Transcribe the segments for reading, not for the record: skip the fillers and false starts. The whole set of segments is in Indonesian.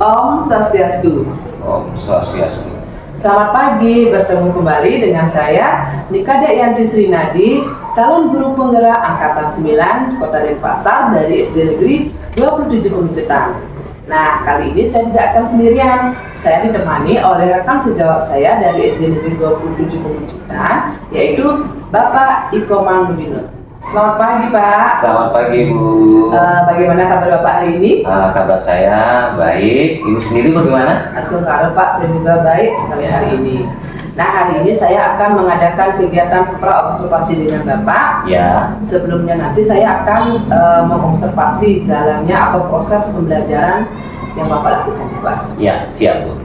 Om Swastiastu. Om Swastiastu. Selamat pagi, bertemu kembali dengan saya Nika Dekyanti Srinadi, calon guru penggerak Angkatan 9 Kota Denpasar dari SD Negeri 27 Pemecutan. Nah, kali ini saya tidak akan sendirian. Saya ditemani oleh rekan sejawat saya dari SD Negeri 27 Pemecutan, yaitu Bapak Iko Mangudino. Selamat pagi, Pak. Selamat pagi, Bu. Bagaimana kabar Bapak hari ini? Kabar saya baik. Ibu sendiri bagaimana? Astagfirullah, Pak, saya juga baik sekali hari ini. Nah, hari ini saya akan mengadakan kegiatan pra-observasi dengan Bapak. Ya. Sebelumnya nanti saya akan mengobservasi jalannya atau proses pembelajaran yang Bapak lakukan di kelas. Ya, siap, Bu.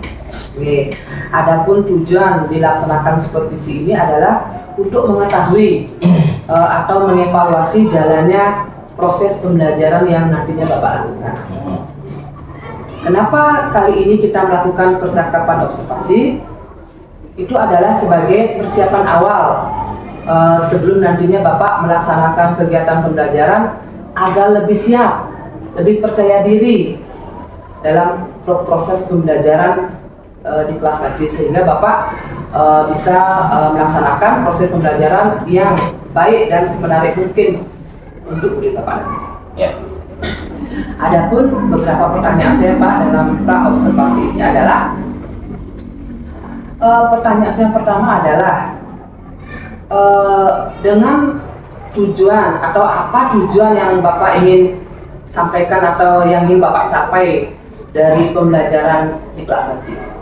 Oke. Adapun tujuan dilaksanakan supervisi ini adalah untuk mengetahui atau mengevaluasi jalannya proses pembelajaran yang nantinya Bapak lakukan. Kenapa kali ini kita melakukan percakapan observasi? Itu adalah sebagai persiapan awal sebelum nantinya Bapak melaksanakan kegiatan pembelajaran agar lebih siap, lebih percaya diri dalam proses pembelajaran di kelas tadi, sehingga Bapak bisa melaksanakan proses pembelajaran yang baik dan semenarik mungkin untuk diri Bapak nanti. Ya. Adapun beberapa pertanyaan saya, Pak, dalam pra-observasi ini adalah pertanyaan saya yang pertama adalah dengan tujuan atau apa tujuan yang Bapak ingin sampaikan atau yang ingin Bapak capai dari pembelajaran di kelas tadi?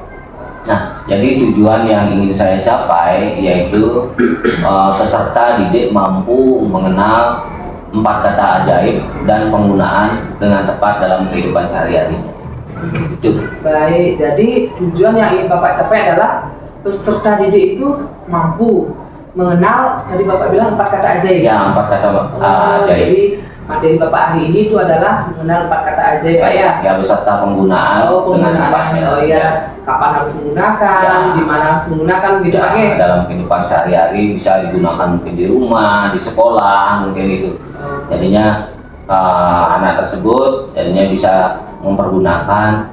Nah, jadi tujuan yang ingin saya capai yaitu peserta didik mampu mengenal 4 kata ajaib dan penggunaan dengan tepat dalam kehidupan sehari-hari. Itu. Baik, jadi tujuan yang ingin Bapak capai adalah peserta didik itu mampu mengenal, tadi Bapak bilang 4 kata ajaib. Ya, 4 kata ajaib. Jadi materi Bapak hari ini itu adalah mengenal 4 kata ajaib, Pak, ya? Ya, beserta penggunaan. Dengan tepat. Oh ya, kapan harus menggunakan, Ya. di mana harus menggunakan, gitu, Pak, ya? Dalam kehidupan sehari-hari bisa digunakan mungkin di rumah, di sekolah, mungkin itu. Jadinya anak tersebut jadinya bisa mempergunakan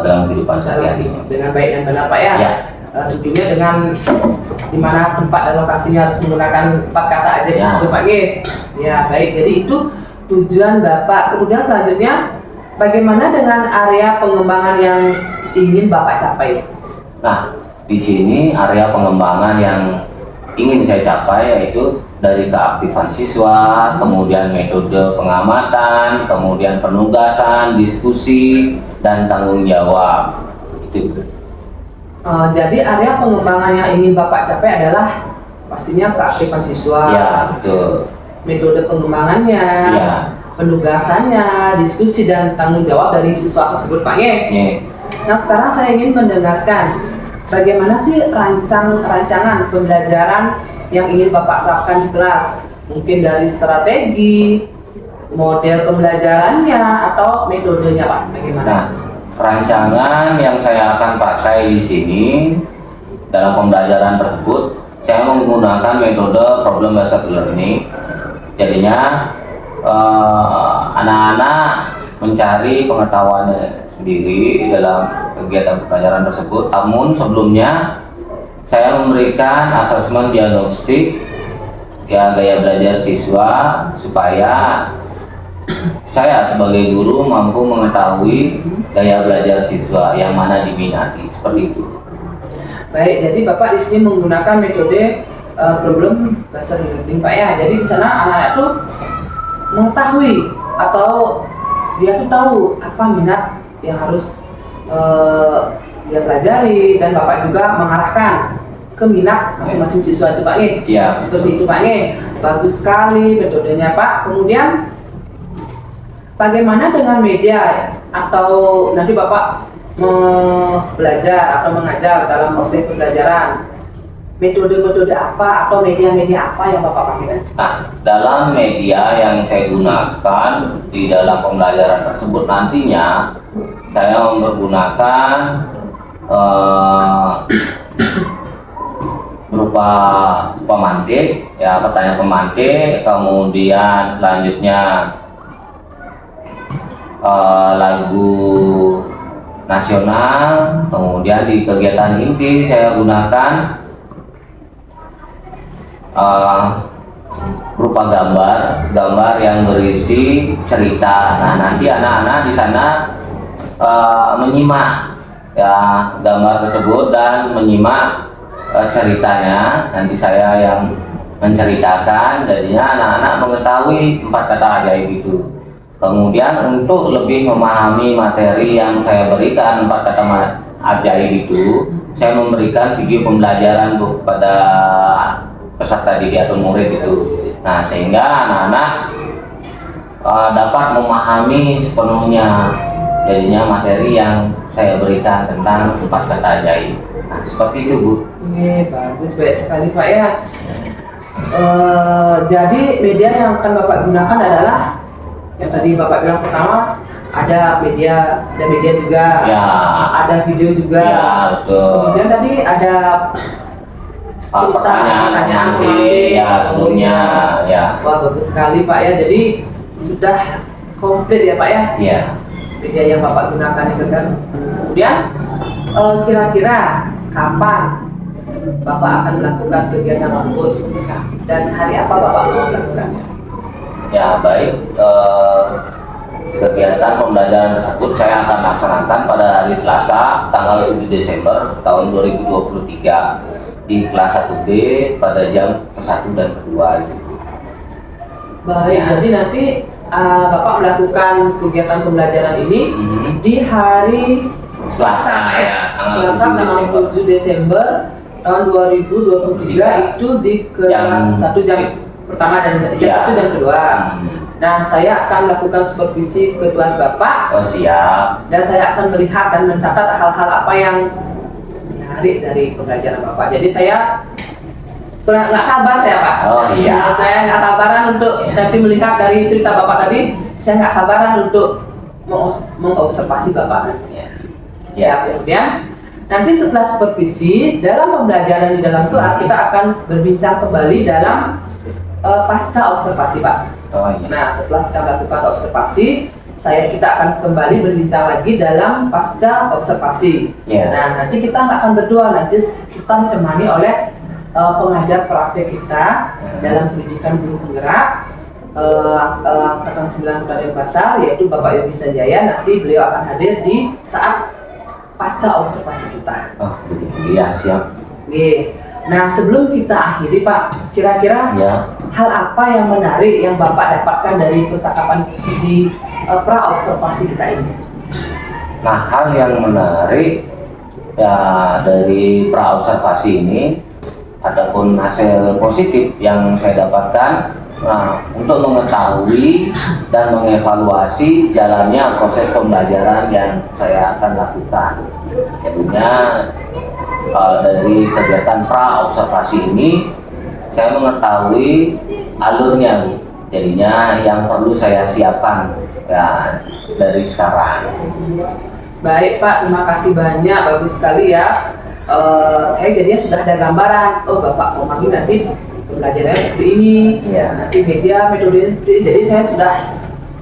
dalam kehidupan sehari-harinya dengan baik dan benar, Pak, ya? Ya. Tentunya dengan di mana tempat dan lokasinya harus menggunakan 4 kata ajaib Ya. tersebut, Pak, ya? Ya, baik. Jadi itu tujuan Bapak. Kemudian selanjutnya, bagaimana dengan area pengembangan yang ingin Bapak capai? Nah, di sini area pengembangan yang ingin saya capai yaitu dari keaktifan siswa, kemudian metode pengamatan, kemudian penugasan, diskusi, dan tanggung jawab. Itu. Jadi area pengembangan yang ingin Bapak capai adalah pastinya keaktifan siswa, Ya, betul. metode pengembangannya, Ya. penugasannya, diskusi, dan tanggung jawab dari siswa tersebut, Pak, ya? Ya. Nah, sekarang saya ingin mendengarkan bagaimana sih rancangan pembelajaran yang ingin Bapak terapkan di kelas? Mungkin dari strategi, model pembelajarannya, atau metodenya, Pak, bagaimana? Nah, rancangan yang saya akan pakai di sini dalam pembelajaran tersebut, saya menggunakan metode problem based learning. Jadinya anak-anak mencari pengetahuannya sendiri dalam kegiatan pembelajaran tersebut. Namun sebelumnya saya memberikan asesmen diagnostik ya gaya belajar siswa supaya saya sebagai guru mampu mengetahui gaya belajar siswa yang mana diminati, seperti itu. Baik, jadi Bapak di sini menggunakan metode problem based learning, Pak, ya. Jadi di sana anak-anak tuh mengetahui atau dia tuh tahu apa minat yang harus dia pelajari, dan Bapak juga mengarahkan ke minat masing-masing siswa itu, Pak, ya. Ya. Seperti itu, Pak, ya. Bagus sekali metodenya, Pak. Kemudian bagaimana dengan media atau nanti Bapak belajar atau mengajar dalam proses pembelajaran? Metode-metode apa atau media-media apa yang Bapak pakai nanti? Nah, dalam media yang saya gunakan di dalam pembelajaran tersebut nantinya saya menggunakan berupa pemantik, ya, pertanyaan pemantik, kemudian selanjutnya lagu nasional. Kemudian di kegiatan inti saya gunakan berupa gambar yang berisi cerita. Nah, nanti anak-anak di sana menyimak ya gambar tersebut dan menyimak ceritanya. Nanti saya yang menceritakan, jadinya anak-anak mengetahui 4 kata ajaib itu. Kemudian untuk lebih memahami materi yang saya berikan 4 kata ajaib itu, saya memberikan video pembelajaran kepada peserta didik atau murid itu. Nah, sehingga anak-anak dapat memahami sepenuhnya jadinya materi yang saya berikan tentang 4 kata ajaib. Nah, seperti itu, Bu. Oke, bagus, baik sekali Pak ya. Jadi media yang akan Bapak gunakan adalah yang tadi Bapak bilang, pertama ada media juga, Ya, ada video juga. ya, betul. Kemudian tadi ada Pertanyaan ya sebelumnya ya. Wah, bagus sekali Pak ya. Jadi sudah komplit ya Pak ya. Iya. Media yang Bapak gunakan itu kan. Kemudian kira-kira kapan Bapak akan melakukan kegiatan tersebut dan hari apa Bapak mau melakukannya? Ya, baik. Kegiatan pembelajaran tersebut saya akan laksanakan pada hari Selasa tanggal 7 Desember tahun 2023 di kelas 1B pada jam ke-1 dan ke-2 gitu. Baik, Ya. jadi nanti Bapak melakukan kegiatan pembelajaran ini di hari Selasa ya, Selasa tanggal 7 Desember tahun 2023 itu di kelas 1 jam pertama dan jam Ya. 1 dan kedua. Nah, saya akan melakukan supervisi ke kelas Bapak Oh, siap. dan saya akan melihat dan mencatat hal-hal apa yang menarik dari pembelajaran Bapak. Jadi saya nggak sabar saya Pak. Oh, iya. Saya nggak sabaran untuk nanti melihat dari cerita Bapak tadi. Saya nggak sabaran untuk mengobservasi Bapak nanti. Ya. Ya, kemudian nanti setelah supervisi dalam pembelajaran di dalam kelas kita akan berbincang kembali dalam pasca observasi Pak. Oh, iya. Nah, setelah kita melakukan observasi, kita akan kembali berbincang lagi dalam pasca observasi. Ya. Nah, nanti kita nggak akan berdua, nanti kita ditemani oleh pengajar praktek kita dalam pendidikan guru penggerak angkatan 9 Kota Denpasar, yaitu Bapak Yogi Sanjaya. Nanti beliau akan hadir di saat pasca observasi kita. Oh, begitu. Iya, siap. Oke. Nah, sebelum kita akhiri Pak, kira-kira Ya. hal apa yang menarik yang Bapak dapatkan dari percakapan di pra-observasi kita ini? Nah, hal yang menarik ya dari pra-observasi ini, adapun hasil positif yang saya dapatkan, nah, untuk mengetahui dan mengevaluasi jalannya proses pembelajaran yang saya akan lakukan. Jadinya dari kegiatan pra-observasi ini saya mengetahui alurnya, jadinya yang perlu saya siapkan ya dari sekarang. Baik Pak, terima kasih banyak, bagus sekali ya. Saya jadinya sudah ada gambaran. Oh, Bapak Komari nanti pembelajarannya seperti ini, Ya. nanti media metodenya seperti ini. Jadi saya sudah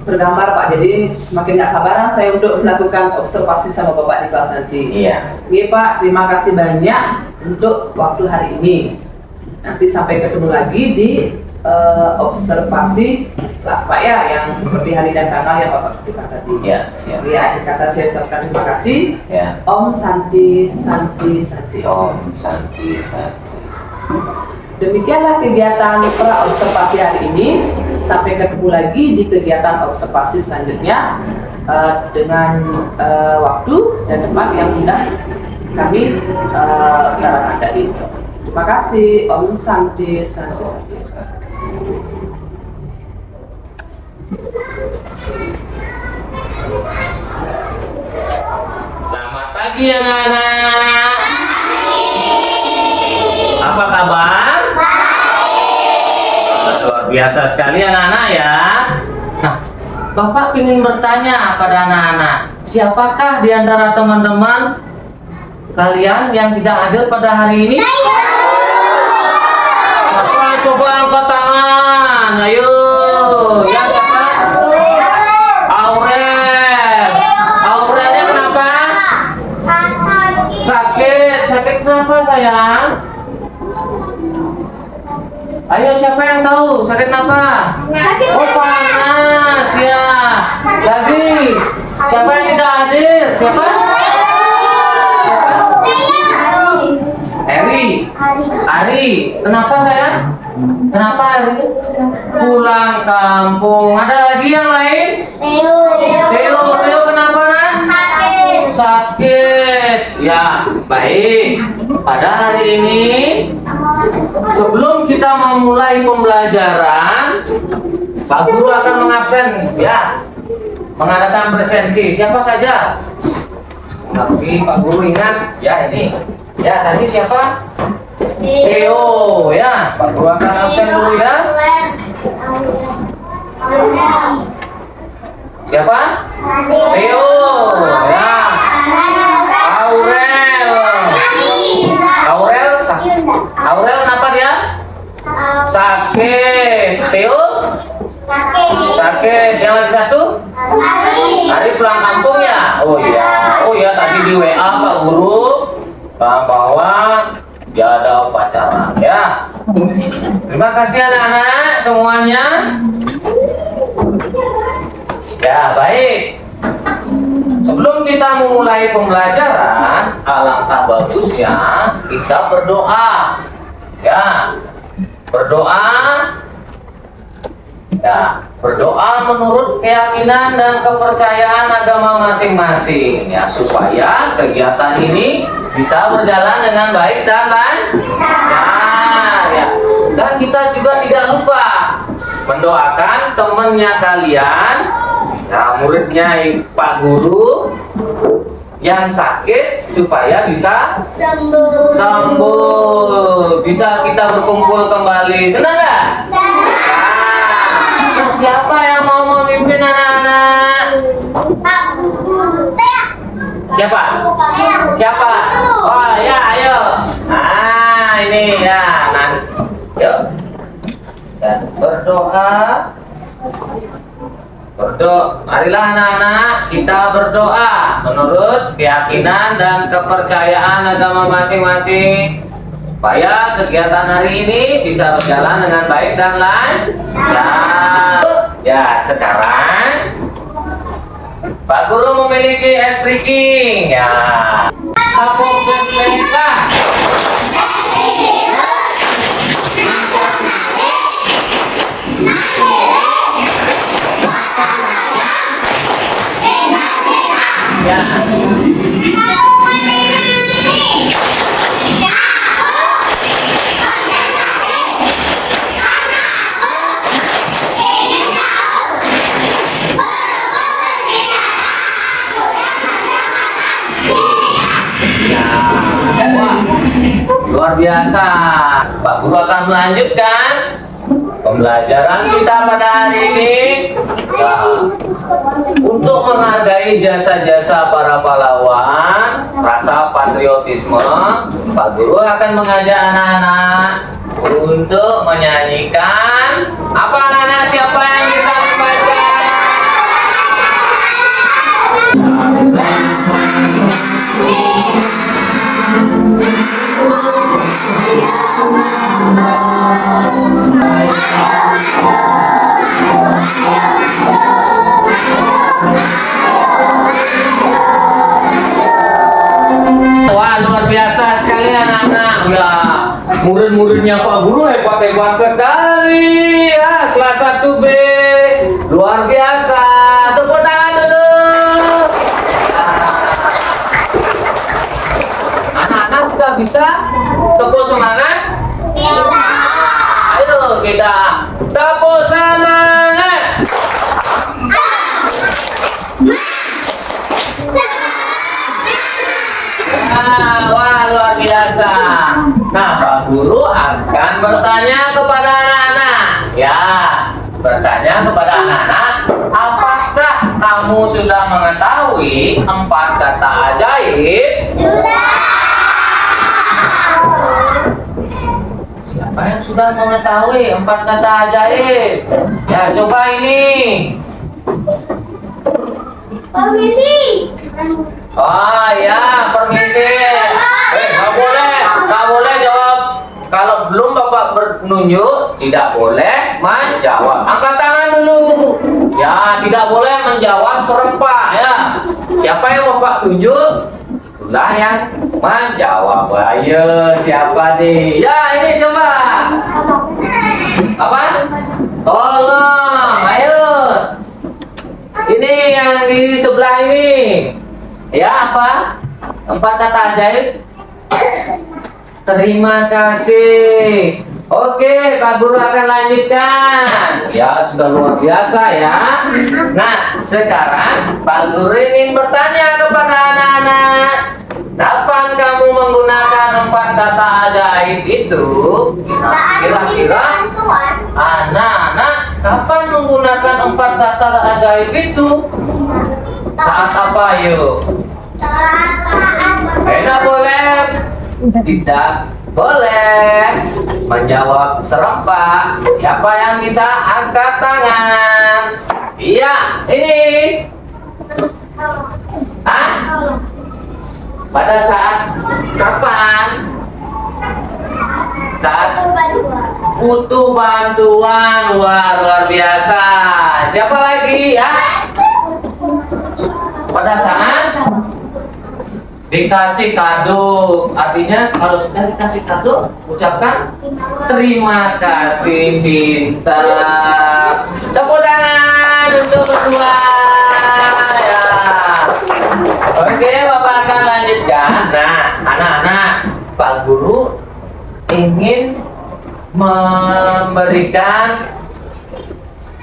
tergambar Pak. Jadi semakin nggak sabaran saya untuk melakukan observasi sama Bapak di kelas nanti. Iya. Oke Pak, terima kasih banyak untuk waktu hari ini. Nanti sampai ketemu lagi di observasi kelas Pak ya, yang seperti hari dan tanggal yang Bapak tentukan tadi. Ya, siap. Di akhir kata saya ucapkan terima kasih. Ya. Om Santi Santi Santi. Om Santi Santi. Demikianlah kegiatan pra-observasi hari ini. Sampai ketemu lagi di kegiatan observasi selanjutnya dengan waktu dan tempat yang sudah kami utarakan tadi. Terima kasih. Om Santi Santi Santi. Selamat pagi anak-anak. Apa kabar? Luar biasa sekali anak-anak ya. Nah, Bapak ingin bertanya pada anak-anak, siapakah di antara teman-teman kalian yang tidak hadir pada hari ini? Siapa? Coba angkat tangan. Ayo. Ya, siapa? Aurel. Aurelnya kenapa? sayang? Ayo, siapa yang tahu sakit apa? Oh, panas ya. Lagi, siapa yang tidak hadir? Siapa? Eri. Ari. Kenapa sayang? Kenapa Ari? Pulang kampung. Ada lagi yang lain? Theo kenapa Nan? Sakit. Ya, baik. Pada hari ini, sebelum kita memulai pembelajaran, Pak Guru akan mengabsen, ya, mengadakan presensi. Siapa saja? Tapi Pak Guru ingat, ya ini, ya tadi siapa? Theo, ya. Pak Guru akan absen dulu ya. Siapa? Theo, ya. Aurel kenapa dia? Sakit. Theo? Sakit. Yang lagi satu? Hari pulang kampung ya? Oh iya. Oh iya, tadi di WA Pak Guru bahwa dia ada upacara ya. Terima kasih anak-anak semuanya. Ya, baik. Sebelum kita memulai pembelajaran, alangkah bagusnya kita berdoa. Ya, berdoa. Ya, berdoa menurut keyakinan dan kepercayaan agama masing-masing ya, supaya kegiatan ini bisa berjalan dengan baik dan lancar ya. Dan kita juga tidak lupa mendoakan temannya kalian, ya, muridnya Pak Guru yang sakit supaya bisa sembuh, bisa kita berkumpul kembali. Senang nggak? Nah, siapa yang mau memimpin anak-anak? Siapa? Siapa? Oh ya, ayo. Nah, ini ya, yuk. Ya, berdoa. Marilah anak-anak kita berdoa menurut keyakinan dan kepercayaan agama masing-masing, supaya kegiatan hari ini bisa berjalan dengan baik dan lancar. Ya, sekarang Pak Guru memiliki es breaking ya. Tapung berkelengkang. Ya. Wah, luar biasa. Pak Guru akan melanjutkan pembelajaran kita pada hari ini. Ya, untuk menghargai jasa-jasa para pahlawan, rasa patriotisme, Pak Guru akan mengajak anak-anak untuk menyanyikan apa anak-anak, siapa yang bisa membaca? Wah, luar biasa sekali anak-anak. Ya, murid-muridnya Pak Guru hebat-hebat sekali ya, kelas 1B. Luar biasa. Tepuk tangan dulu. Anak-anak sudah bisa tepuk semangat? Bisa. Ayo kita tepuk semangat. Wah, luar biasa. Nah, Pak Guru akan bertanya kepada anak-anak. Ya, bertanya kepada anak-anak, apakah kamu sudah mengetahui 4 kata ajaib? Sudah. Siapa yang sudah mengetahui 4 kata ajaib? Ya, coba ini. Permisi. Oh ya, permisi. Nggak boleh menunjuk, tidak boleh menjawab. Angkat tangan dulu. Ya, tidak boleh menjawab serempak ya. Siapa yang Bapak tunjuk, itulah yang menjawab. Ayo, siapa nih? Ya, ini coba. Apa? Tolong, ayo. Ini yang di sebelah ini. Ya, apa? 4 kata ajaib. Terima kasih. Oke, Pak Guru akan lanjutkan. Ya, sudah luar biasa ya. Nah, sekarang Pak Guru ingin bertanya kepada anak-anak. Kapan kamu menggunakan 4 kata ajaib itu? Kira-kira anak-anak kapan menggunakan 4 kata ajaib itu? Saat apa yuk? Tidak boleh. Tidak boleh menjawab serempak. Siapa yang bisa angkat tangan? Iya, ini. Hah? Pada saat kapan? Saat butuh bantuan. Wah, luar biasa. Siapa lagi ya? Pada saat dikasih kado. Artinya kalau sudah dikasih kado, ucapkan terima kasih, pintar. Tepuk tangan untuk berdua ya. Oke, Bapak akan lanjutkan. Nah, anak-anak, Pak Guru ingin memberikan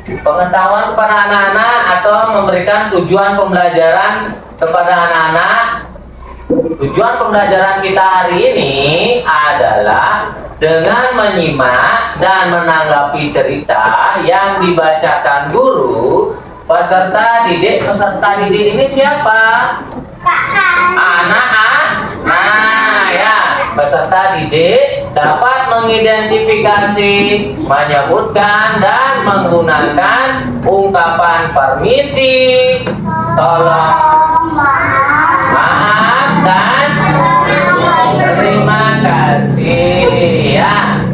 pengetahuan kepada anak-anak atau memberikan tujuan pembelajaran kepada anak-anak. Tujuan pembelajaran kita hari ini adalah dengan menyimak dan menanggapi cerita yang dibacakan guru. Peserta didik ini siapa? Anak-anak. Nah ya, peserta didik dapat mengidentifikasi, menyebutkan dan menggunakan ungkapan permisi, tolong, maaf, dan terima kasih ya.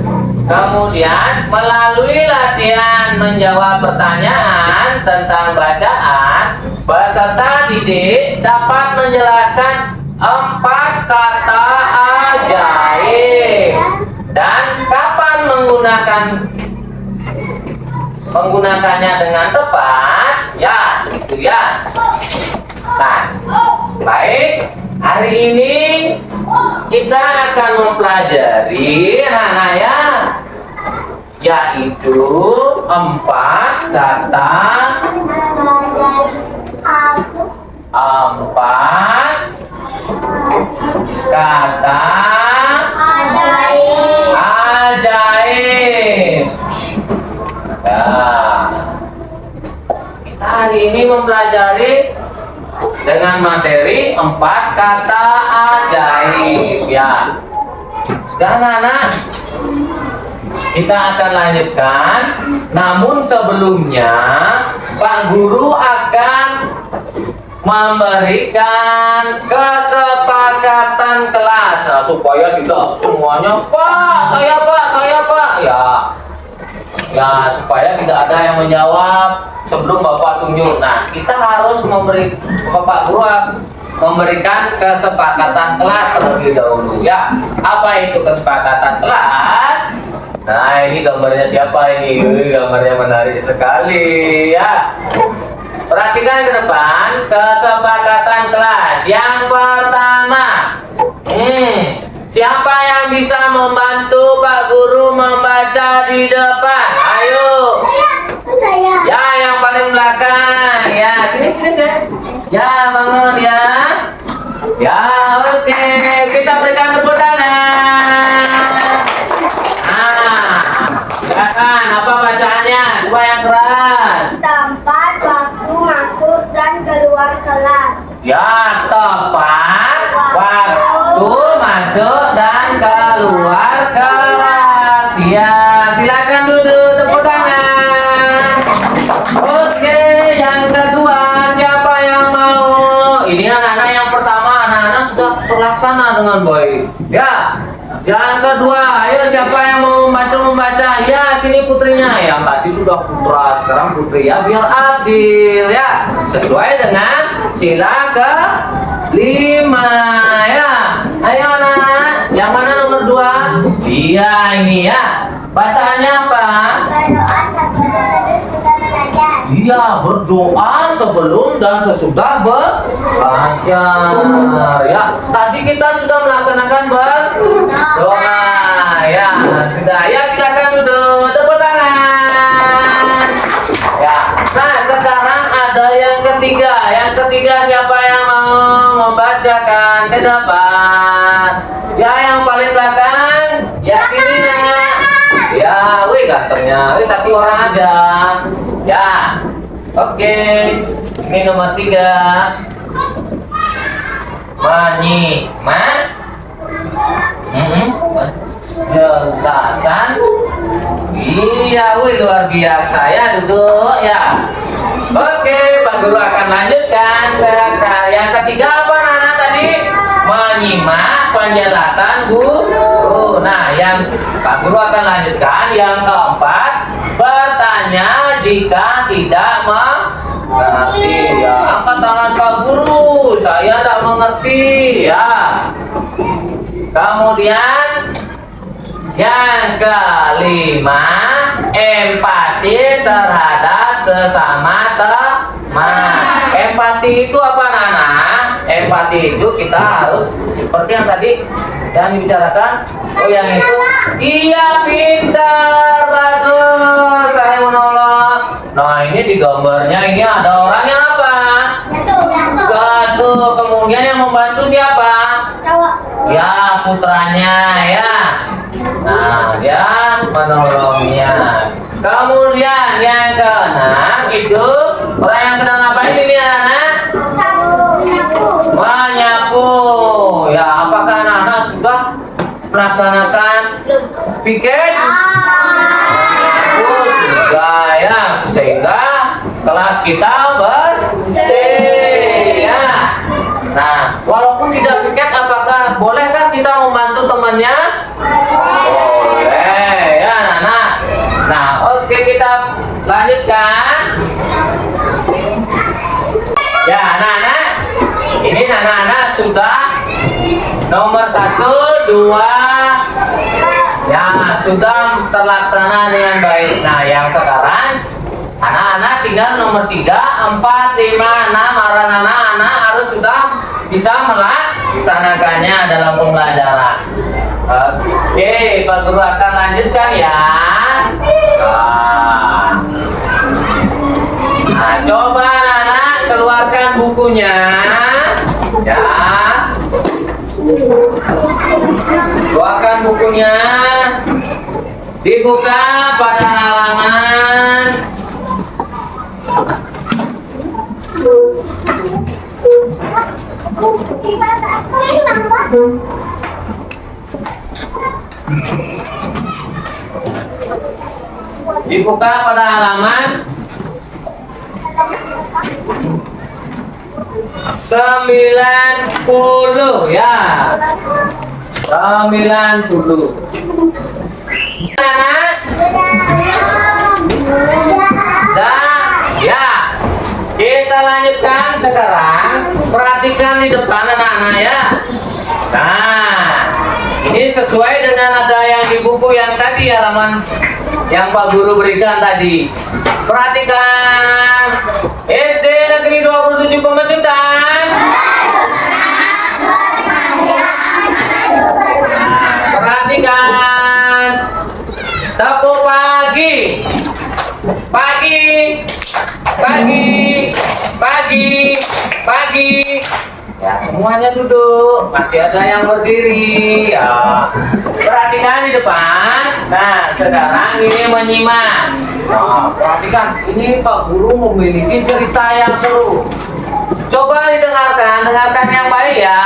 Kemudian melalui latihan menjawab pertanyaan tentang bacaan, peserta didik dapat menjelaskan 4 kata ajaib dan kapan menggunakannya dengan tepat ya, gitu ya. Nah, baik, hari ini kita akan mempelajari anak-anak ya, yaitu 4 kata ajaib. Nah, kita hari ini mempelajari dengan materi 4 kata ajaib ya. Dan anak, kita akan lanjutkan. Namun sebelumnya Pak Guru akan memberikan kesepakatan kelas. Nah, supaya tidak semuanya Pak, saya Pak ya, supaya tidak ada yang menjawab sebelum Bapak tunjuk. Nah, kita harus Bapak Guru memberikan kesepakatan kelas terlebih dahulu ya. Apa itu kesepakatan kelas? Nah, ini gambarnya siapa ini? Gambarnya menarik sekali ya. Perhatikan ke depan kesepakatan kelas. Yang pertama, siapa yang bisa membantu Pak Guru membaca di depan? Ayo. Saya. Ya, yang paling belakang. Ya, sini. Ya, bangun ya. Ya, oke. Kita berikan tepuk tangan. Nah, silakan. Apa bacaannya? Coba yang keras. Tempat waktu masuk dan keluar kelas. Ya, tepat waktu masuk dan keluar kelas. Ya, silakan duduk, tepuk tangan. Oke, yang kedua, siapa yang mau? Ini anak-anak yang pertama, anak-anak sudah terlaksana dengan baik. Ya, Yang kedua, ayo siapa yang mau membaca? Ya, sini putrinya. Yang tadi sudah putra, sekarang putri ya, biar adil ya. Sesuai dengan sila ke-5 ya. Ayo anak, yang mana nomor 2? Iya ini ya. Bacaannya apa? Berdoa sebelum dan sesudah belajar. Iya, berdoa sebelum dan sesudah belajar. Ya, tadi kita sudah melaksanakan berdoa. Ya, sudah. Ya, silakan duduk. Tepuk tangan. Ya. Nah, sekarang ada yang ketiga. Yang ketiga siapa yang mau membacakan ke depan? Ya, yang paling belakang. Ya, sini nak. Ya, wih gantengnya. Wih, satu orang aja. Ya. Oke. Ini nomor 3. Menyimak. Penjelasan. Iya, wih luar biasa ya, duduk ya. Oke, Pak Guru akan lanjutkan. Yang ketiga apa Nana tadi? Menyimak penjelasan guru. Nah, yang Pak Guru akan lanjutkan. Yang keempat, bertanya jika tidak mengerti. Ya, angkat tangan Pak Guru. Saya tidak mengerti ya. Kemudian yang kelima, empati terhadap sesama teman. Empati itu apa Nana? Empati itu kita harus seperti yang tadi yang dibicarakan. Oh yang itu, iya pintar, bagus, saya menolong. Nah ini di gambarnya ini ada orangnya apa? Gaduh. Kemudian yang membantu siapa? Ya putranya ya. Nah dia menolongnya. Kemudian yang keenam itu orang yang sedang ngapain ini anak? Menyapu. Ya apakah anak-anak sudah melaksanakan piket? Sudah ya, sehingga kelas kita bersih ya. Nah, walaupun tidak piket, apakah bolehkah kita membantu temannya? Boleh ya, Nana. Nah, oke kita lanjutkan. Ya, Nana. Ini Nana sudah nomor 1, 2. Ya, sudah terlaksana dengan baik. Nah, yang sekarang anak-anak tinggal nomor 3, 4, 5, 6. Anak-anak harus sudah bisa melaksanakannya dalam pembelajaran. Oke, Pak Guru akan lanjutkan ya. Nah, coba anak-anak keluarkan bukunya. Ya. Keluarkan bukunya. Dibuka pada halaman dibuka pada halaman 90 ya. 90. Anak? Ya. Kita lanjutkan sekarang. Perhatikan di depan anak-anak ya. Nah, ini sesuai dengan ada yang di buku yang tadi halaman yang Pak Guru berikan tadi. Perhatikan. SD Negeri 27 Pemecutan. Perhatikan. Tepuk pagi. Pagi. Pagi. Pagi. Pagi. Ya, semuanya duduk. Masih ada yang berdiri. Ya. Perhatikan di depan. Nah, sekarang ini menyimak. Nah, perhatikan. Ini Pak Guru memiliki cerita yang seru. Coba didengarkan, dengarkan yang baik ya.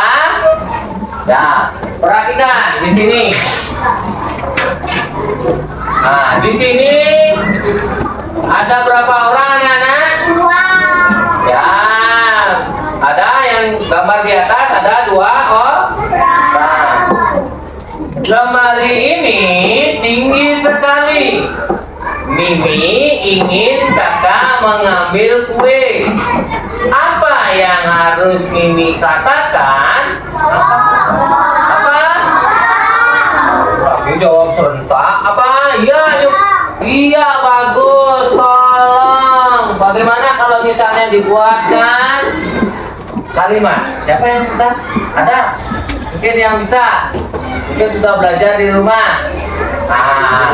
Ya, perhatikan di sini. Nah, di sini ada berapa orang anak-anak? Ya, ada yang gambar di atas ada 2 orang. Lemari ini tinggi sekali. Mimi ingin kakak mengambil kue. Apa yang harus Mimi katakan? Apa? Lagi jawab serentak. Apa? Iya, yuk. Iya, bagus. Tolong. Bagaimana kalau misalnya dibuatkan kalimat? Siapa yang bisa? Ada? Mungkin yang bisa. Mungkin sudah belajar di rumah. Nah,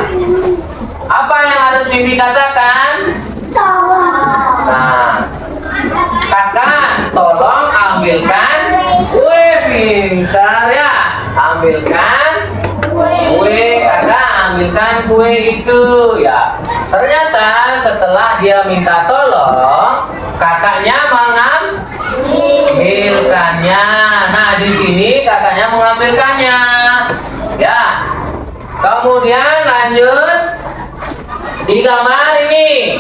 apa yang harus Mimi katakan? Nah, kakak, tolong ambilkan kue. Pintar ya. Ambilkan kue, kakak ambilkan kue itu ya. Ternyata setelah dia minta tolong, kakaknya mengambilkannya. Nah, di sini kakaknya mengambilkannya. Ya. Kemudian lanjut di gambar ini.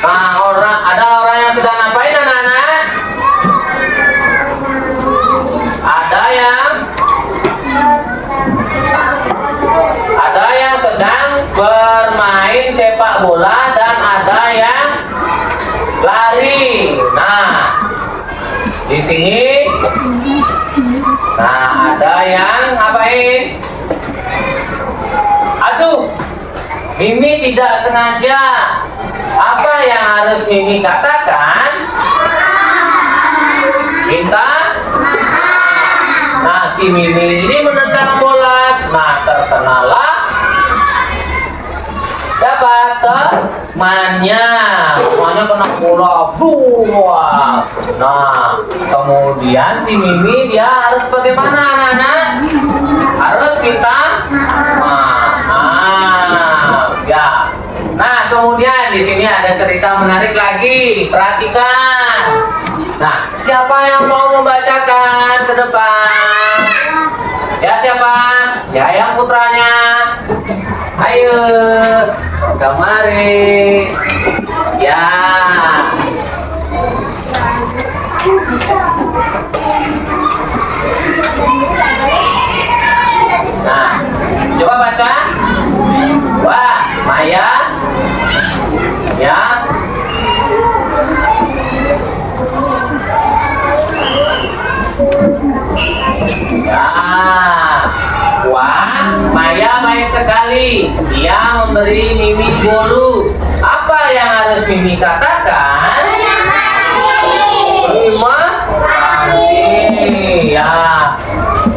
Nah, ada orang yang sedang ngapain, anak-anak? Ada yang sedang bermain sepak bola dan ada yang lari. Nah, di sini, nah ada yang ngapain? Aduh, Mimi tidak sengaja. Apa yang harus Mimi katakan? Minta. Nah, si Mimi ini menendang bola. Nah, terkenalah dapat temannya. Temannya kena bola. Buah. Nah, kemudian si Mimi dia harus bagaimana, anak-anak? Harus minta maaf. Ya. Nah, kemudian di sini ada cerita menarik lagi. Perhatikan. Nah, siapa yang mau membacakan ke depan? Ya, siapa? Ya, yang putranya. Ayo, kemari. Ya. Nah, coba baca. Wah, Maya. Ya. Ya. Wah, Maya baik sekali. Dia memberi Mimi bolu. Apa yang harus Mimi katakan? Terima kasih. Ya.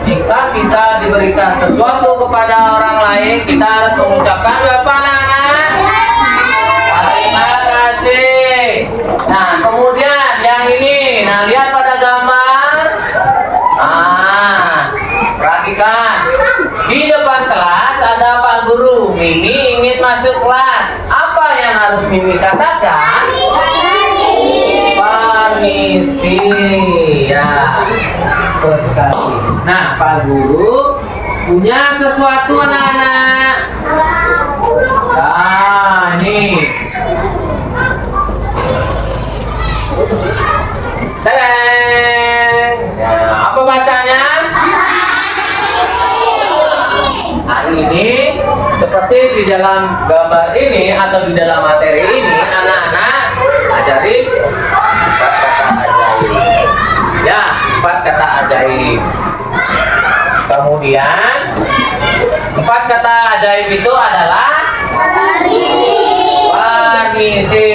Jika kita diberikan sesuatu kepada orang lain, kita harus mengucapkan apa, anak-anak? Terima kasih. Nah, kemudian yang ini. Nah, lihat pada gambar. Nah, perhatikan. Di depan kelas ada Pak Guru. Mimi ingin masuk kelas. Apa yang harus Mimi katakan? Permisi. Ya, betul sekali. Nah, Pak Guru punya sesuatu, anak-anak. Nah, ini. Tadang. Nah, apa bacanya? Hari ini seperti di dalam gambar ini atau di dalam materi ini, anak-anak ajari 4 kata ajaib. Ya, 4 kata ajaib. Kemudian 4 kata ajaib itu adalah permisi,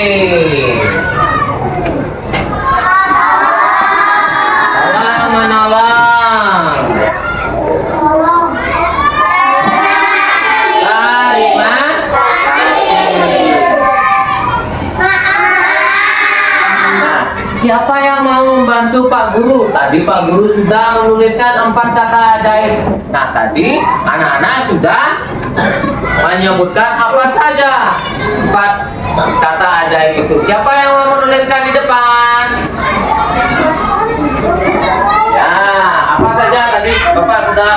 tolong menolong, terima kasih. Nah, siapa yang mau membantu Pak Guru? Tadi Pak Guru sudah menuliskan 4 kata ajaib. Nah, tadi anak-anak sudah menyebutkan apa saja 4 kata ajaib itu. Siapa yang mau menuliskan di depan? Ya, apa saja tadi Bapak sudah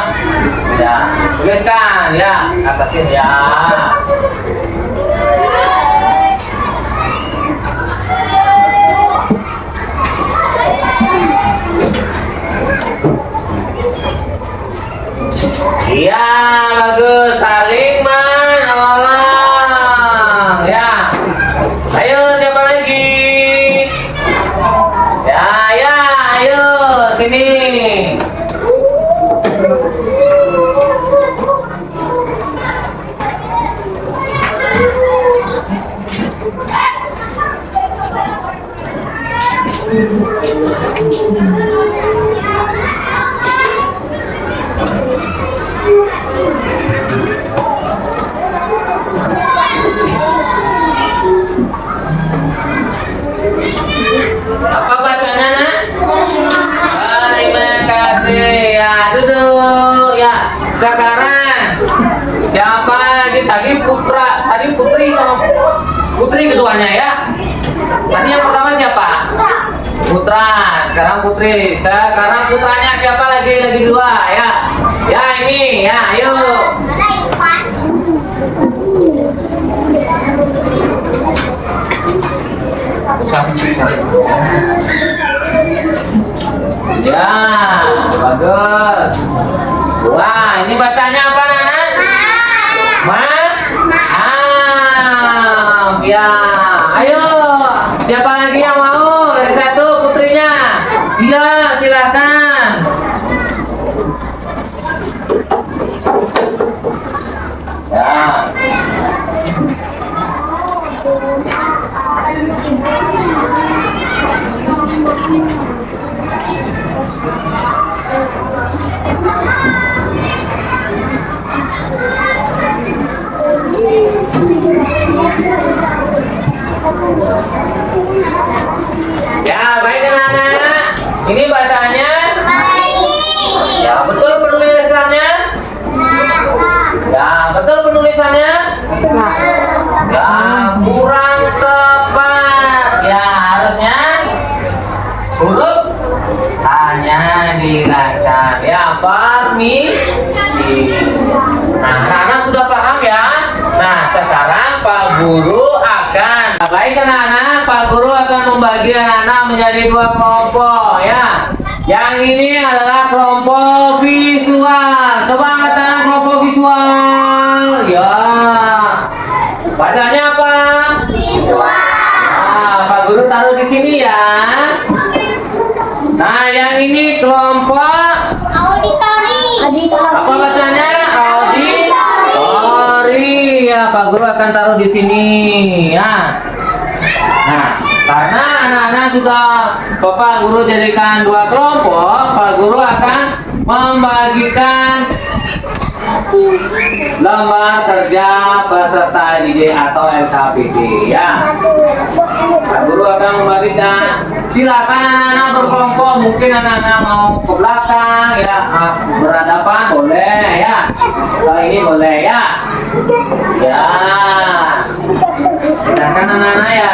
ya tuliskan ya, atasin ya. Iya, bagus. Saling menolong. Ya. Ayo, siapa lagi? Ya, ya, ayo sini. Apa bacanya, Nak? Terima kasih. Ya, duduk. Ya, sekarang siapa lagi? Tadi Putri sama Putri keduanya ya. Tadi yang pertama siapa? Putra. Sekarang Putri. Sekarang putranya siapa lagi? Lagi dua ya. Ya ini ya. Ayo. Ya, bagus. Wah, ini bacanya apa, Nana? Ya. Ayo, siapa lagi yang mau? Dari satu putrinya. Iya, silakan. Ya. Ya, baik anak-anak. Ini bacanya. Ya, betul penulisannya. Ya, betul penulisannya. Ya, kurang tepat. Ya, harusnya huruf hanya dihilangkan. Ya, permisi. Nah, anak-anak sudah paham ya. Nah, sekarang Pak Guru akan baik anak-anak, Pak Guru akan membagi anak-anak menjadi dua kelompok ya. Yang ini adalah kelompok visual. Coba angkat tangan kelompok visual. Ya. Bacanya apa? Visual. Nah, Pak Guru taruh di sini ya. Nah, yang ini kelompok Auditori. apa bacanya? Auditori. Ya, Pak Guru akan taruh di sini ya. Nah, karena anak-anak sudah Bapak Guru jadikan dua kelompok, Pak Guru akan membagikan lembar kerja peserta didik atau LKPD ya. Pak Guru akan membagikan. Silakan anak-anak berkelompok. Mungkin anak-anak mau ke belakang ya, berhadapan boleh ya. Kalau ini boleh ya. Ya. Silakan anak-anak ya.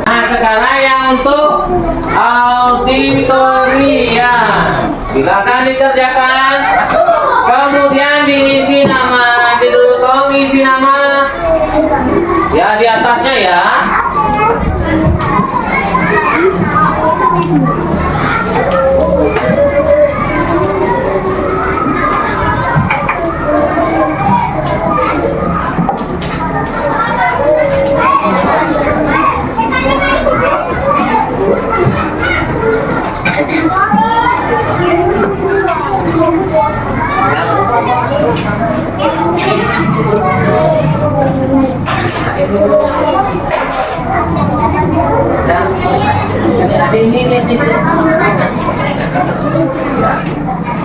Nah, sekarang yang untuk auditori ya. Silakan dikerjakan. Kemudian diisi nama, diduduk tolong diisi nama. Ya, di atasnya ya.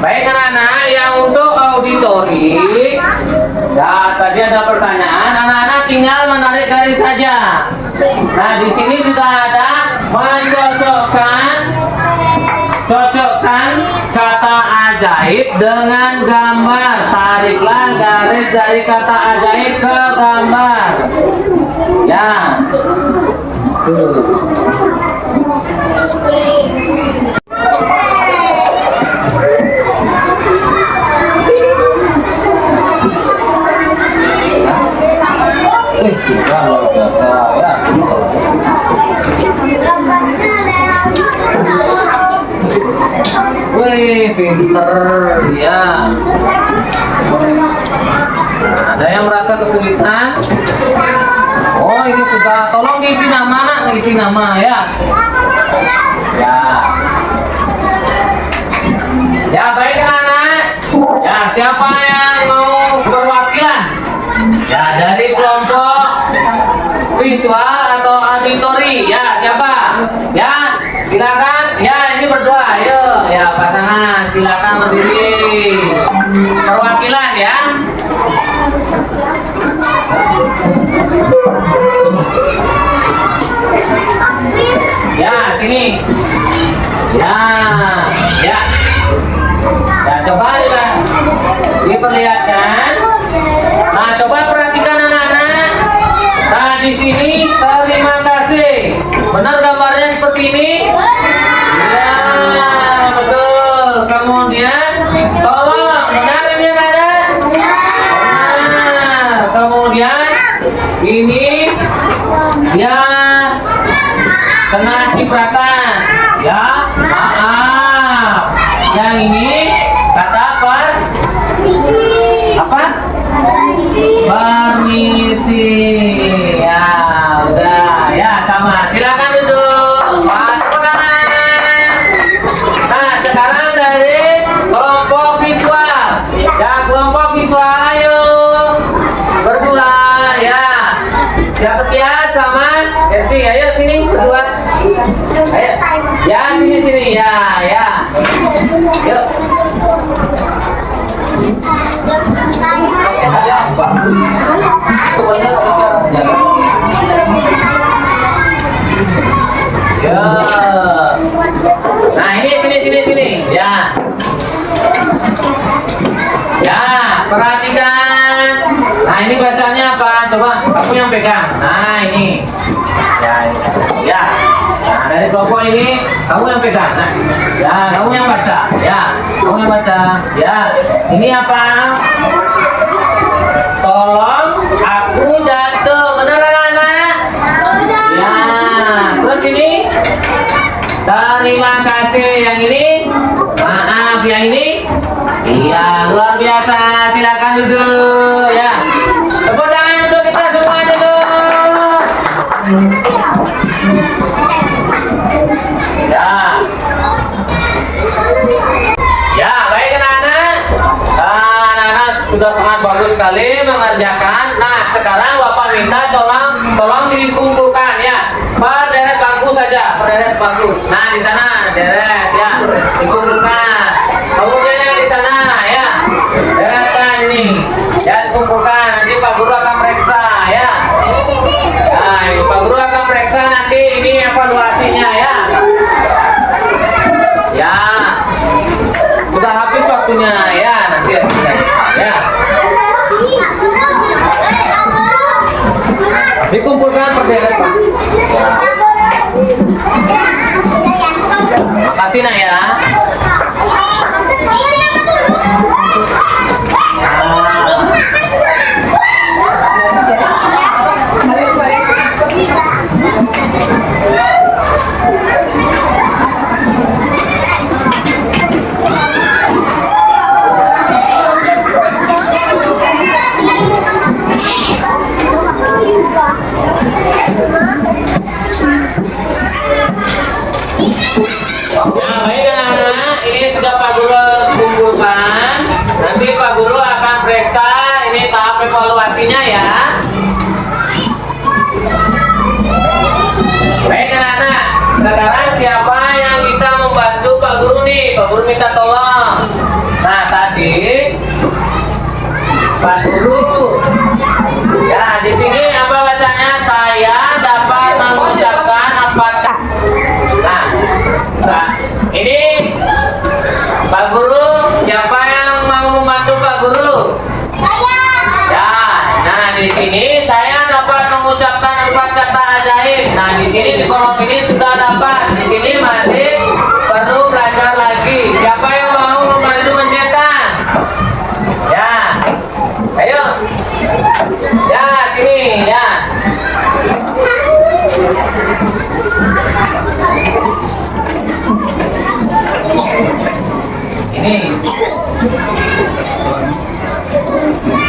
Baik anak-anak, yang untuk auditori Ya, tadi ada pertanyaan, anak-anak tinggal menarik garis saja. Nah, di sini sudah ada cocokkan kata ajaib dengan gambar. Tariklah garis dari kata ajaib ke gambar. Ya. Terus. Sudah luar biasa ya. Wih, pinter ya. Nah, ada yang merasa kesulitan? Oh, ini sudah. Tolong diisi nama, nak, diisi nama ya. Ya. Ya, baik anak. Ya, siapa yang mau perwakilan? Ya, dari kelompok visual atau auditori. Ya, siapa? Ya, silakan. Ya, ini berdua. Ayo, ya pasangan, silakan berdiri. Perwakilan ya. Ya, sini. Ya, ya. Ya, coba ya. Diperlihatkan. Nah, coba perhatikan anak-anak. Nah, di sini terima kasih. Benar gambarnya seperti ini? Ya, betul. Kemudian, tolong, benar ini ada? Benar. Kemudian, ini ya kena cipratan. Ya, maaf. Yang ini kata apa? Apa? Permisi. Ya, udah. Ya, sama. Silakan duduk. Nah, sekarang dari kelompok visual. Ya, kelompok visual, ayo. Berdua, ya. Siap setia sama MC. Ayo sini berdua. Ayo. Ya, sini. Ya, ya. Yuk. Pokoknya nggak bisa. Ya. Nah, ini sini. Ya. Ya, perhatikan. Nah, ini bacanya apa? Coba kamu yang pegang. Nah, ini. Ya. Nah, dari kelompok ini kamu yang pegang. Nah, ya, kamu yang baca. Ya, kamu yang baca. Ya, ini apa? Tolong aku jatuh. Benar anak? Ya. Terus ini. Terima kasih. Yang ini. Maaf, yang ini. Iya, luar biasa. Silakan duduk. Ya. Tepuk tangan untuk kita semua duduk. Ya. Ya, baik anak-anak. Anak-anak sudah sangat bagus sekali mengerjakan. Nah, sekarang Bapak minta tolong dikumpulkan ya. Berderet bangku saja, berderet bangku. Nah, di sana deret ya. Dikumpulkan. Kemudian yang di sana ya. Deretkan ini. Ya, dikumpulkan. Nanti Pak Guru akan periksa ya. Nah, ini Pak Guru akan periksa nanti ini evaluasinya ya. Ya. Udah habis waktunya ya. Nanti ya. Dikumpulkan berderet Pak. Makasih nak ya. Nah, baik anak-anak, ini sudah Pak Guru kumpulkan. Nanti Pak Guru akan periksa ini tahap evaluasinya ya. Baik anak-anak, sekarang siapa yang bisa membantu Pak Guru nih? Pak Guru minta tolong. Nah, tadi Pak Guru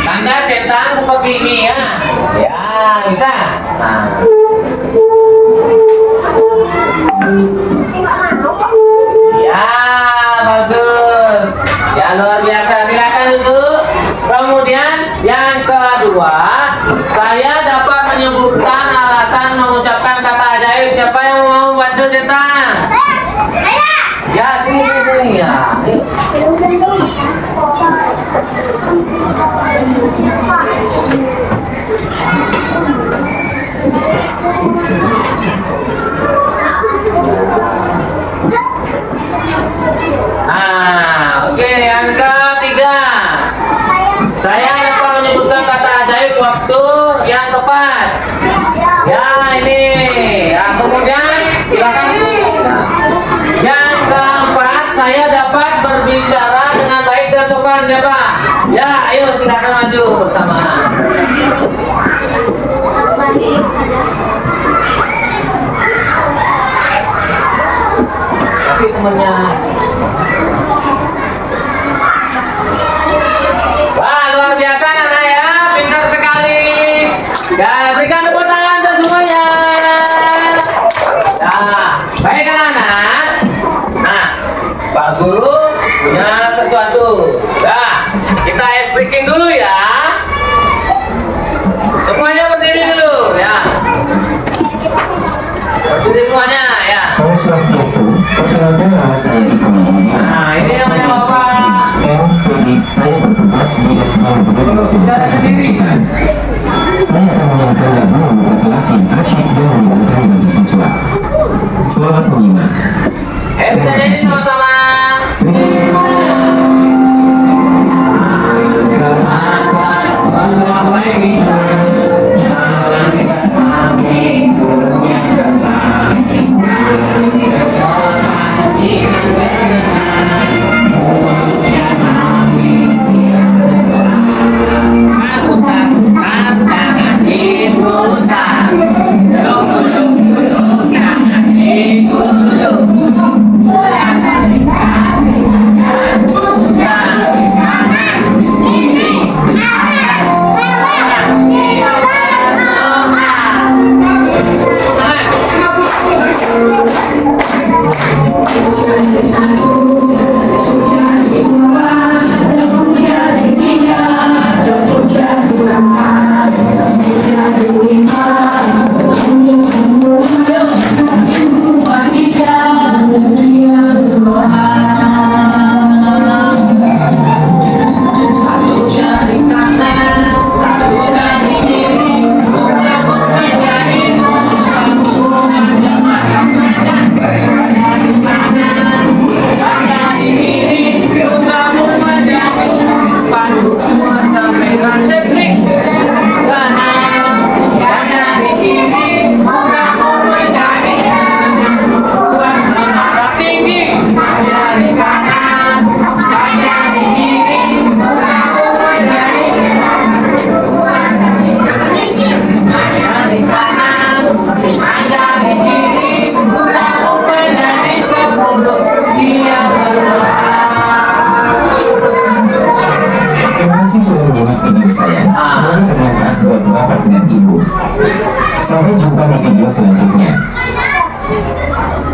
Tanda centang seperti ini ya. Ya, bisa. Nah. Ya, bagus. Ya, luar biasa. Silakan duduk. Kemudian yang kedua, saya dapat menyebutkan alasan mengucapkan kata ajaib. Siapa yang mau bantu centang? Ya, sini ya. Ayo. Nah, oke, yang ketiga, saya dapat menyebutkan kata ajaib waktu yang tepat. Ya, ini. Ya, kemudian silakan. Yang keempat, saya dapat berbicara dengan baik dan sopan. Siapa? Ya, ayo silakan maju bersama. Kasih temennya. Wah, luar biasa Nana ya, pintar sekali. Ya, berikan tepuk tangan untuk semuanya. Nah, baik anak-anak. Nah, Pak Guru punya sesuatu. Nah, kita ice breaking dulu ya. Semuanya berdiri dulu ya. Berdiri semuanya ya. Om Swastiastu, perkenalkan nama saya Iko Muhammad. Nah, ini namanya Bapak. Saya bertugas di SBM Bicara sendiri. Saya akan menyanyikan lagu membuka kelas yang asyik dan menyenangkan bagi siswa. Selamat menyimak. Kita nyanyi sama-sama. Sampai jumpa di video selanjutnya.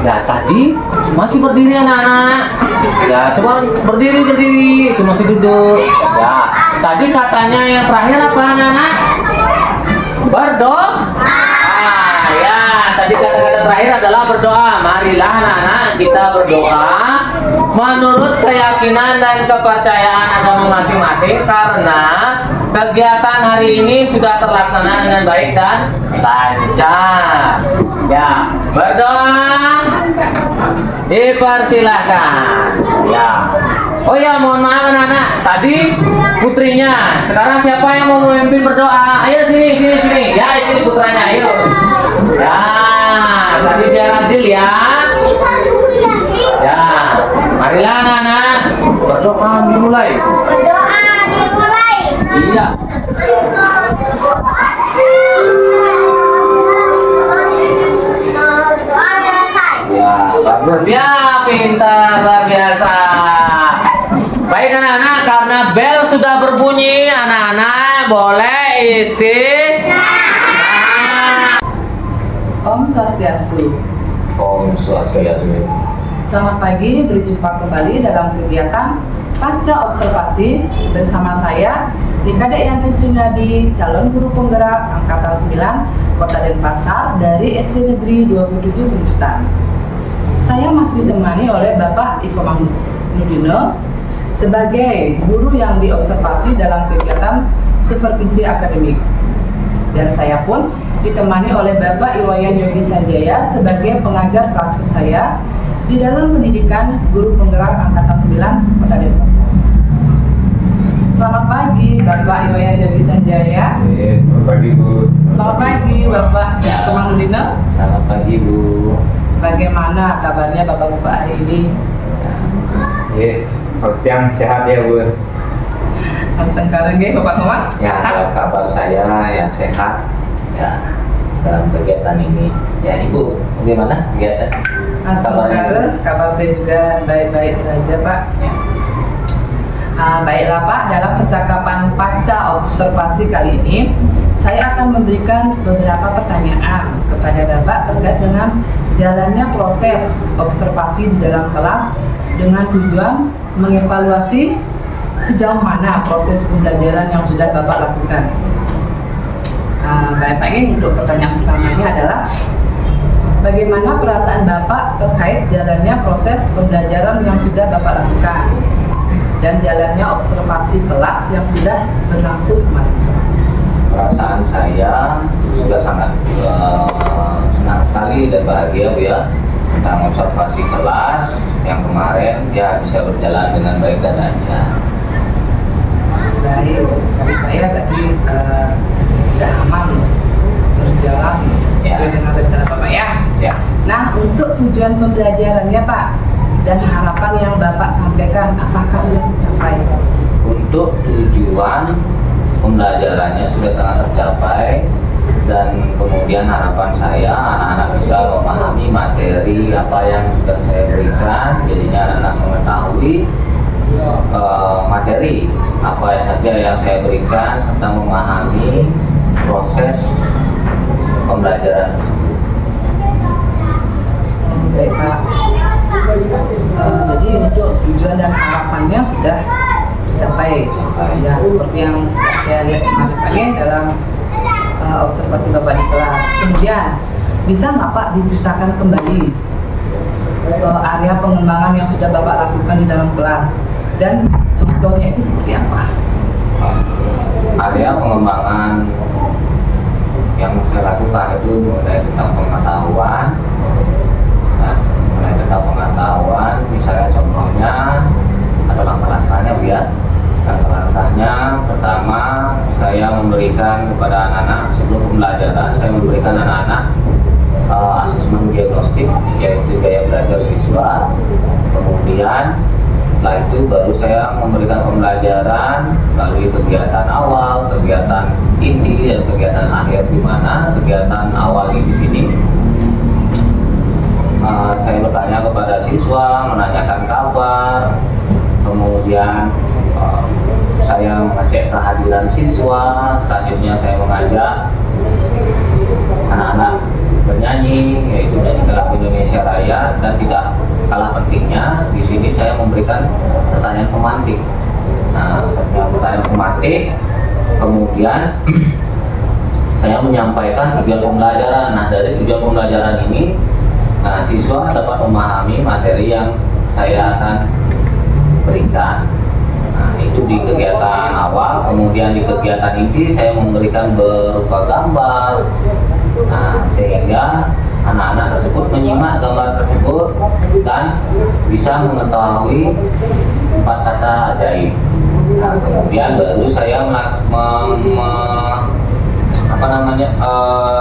Nah, tadi masih berdiri anak-anak. Ya, coba berdiri. Itu masih duduk. Ya, tadi katanya yang terakhir apa anak-anak? Berdoa. Ya, tadi kata-kata terakhir adalah berdoa. Marilah anak-anak kita berdoa menurut keyakinan dan kepercayaan agama masing-masing, karena kegiatan hari ini sudah terlaksana dengan baik dan lancar. Ya, berdoa dipersilahkan. Ya. Oh ya, mohon maaf anak-anak. Tadi putrinya. Sekarang siapa yang mau memimpin berdoa? Ayo sini. Ya, sini putranya. Ayo. Ya, tadi biar adil ya. Ya, marilah anak-anak. Berdoa dimulai. Iya. Ya, bagus ya, pintar, luar biasa. Baik Baik anak-anak, karena bel sudah berbunyi, anak-anak boleh istirahat. Om Swastiastu. Om Swastiastu. Selamat pagi, berjumpa kembali dalam kegiatan Pasca Observasi bersama saya Nika Dekyanti Srinadi, calon guru penggerak Angkatan 9 Kota Denpasar dari SD Negeri 27 Buncutan. Saya masih ditemani oleh Bapak Iko Manudino sebagai guru yang diobservasi dalam kegiatan supervisi akademik. Dan saya pun ditemani oleh Bapak Iwayan Yogi Sanjaya sebagai pengajar praktik saya di dalam pendidikan guru penggerak Angkatan 9 Kota Denpasar. Selamat pagi Bapak Iwayan Yogi Sanjaya. Selamat pagi Bu. Selamat pagi Bapak Iko Manudino. Selamat pagi Bu. Bagaimana kabarnya Bapak-Bapak hari ini? Yes, yang sehat ya Bu. Mas Tengkareng Bapak Komang? Ya, kabar saya ya sehat ya dalam kegiatan ini. Ya Ibu, bagaimana kegiatan? Mas Tengkareng, kabar saya juga baik-baik saja Pak. Ya. Baiklah Pak, dalam percakapan pasca observasi kali ini saya akan memberikan beberapa pertanyaan kepada Bapak terkait dengan jalannya proses observasi di dalam kelas dengan tujuan mengevaluasi sejauh mana proses pembelajaran yang sudah Bapak lakukan. Bapak ini untuk pertanyaan pertamanya adalah bagaimana perasaan Bapak terkait jalannya proses pembelajaran yang sudah Bapak lakukan dan jalannya observasi kelas yang sudah berlangsung kemarin. Perasaan saya sudah sangat senang sekali dan bahagia Bu ya tentang observasi kelas yang kemarin ya bisa berjalan dengan baik dan lancar. Baik, sekali Pak ya, berarti sudah aman berjalan sesuai Ya. dengan rencana Bapak ya. Ya. Nah, untuk tujuan pembelajarannya Pak dan harapan yang Bapak sampaikan, apakah sudah tercapai? Untuk tujuan pembelajarannya sudah sangat tercapai dan kemudian harapan saya anak-anak bisa memahami materi apa yang sudah saya berikan, jadinya anak-anak mengetahui materi apa saja yang saya berikan serta memahami proses pembelajaran tersebut. Baik Pak. Jadi untuk tujuan dan harapannya sudah tercapai. Ya, seperti yang sudah saya lihat kemarin pagi dalam observasi Bapak di kelas. Kemudian bisa nggak Pak diceritakan kembali area pengembangan yang sudah Bapak lakukan di dalam kelas dan contohnya itu seperti apa? Area pengembangan yang saya lakukan itu mulai tentang pengetahuan, misalnya contohnya ada langkah-langkahnya Bu ya. Langkah-langkahnya pertama saya memberikan kepada anak-anak sebelum pembelajaran saya memberikan anak-anak asesmen diagnostik yaitu gaya belajar siswa. Kemudian setelah itu baru saya memberikan pembelajaran melalui kegiatan awal, kegiatan inti dan kegiatan akhir, di mana kegiatan awal di sini saya bertanya kepada siswa, menanyakan kabar, kemudian saya mengecek kehadiran siswa. Selanjutnya saya mengajak anak-anak bernyanyi, yaitu nyanyikan lagu Indonesia Raya, dan tidak kalah pentingnya di sini saya memberikan pertanyaan pemantik. Nah, pertanyaan pemantik, kemudian saya menyampaikan tujuan pembelajaran. Nah, dari tujuan pembelajaran ini, siswa dapat memahami materi yang saya akan berikan. Nah, itu di kegiatan awal. Kemudian di kegiatan inti saya memberikan berupa gambar, sehingga anak-anak tersebut menyimak gambar tersebut dan bisa mengetahui 4 kata ajaib. Nah, kemudian baru saya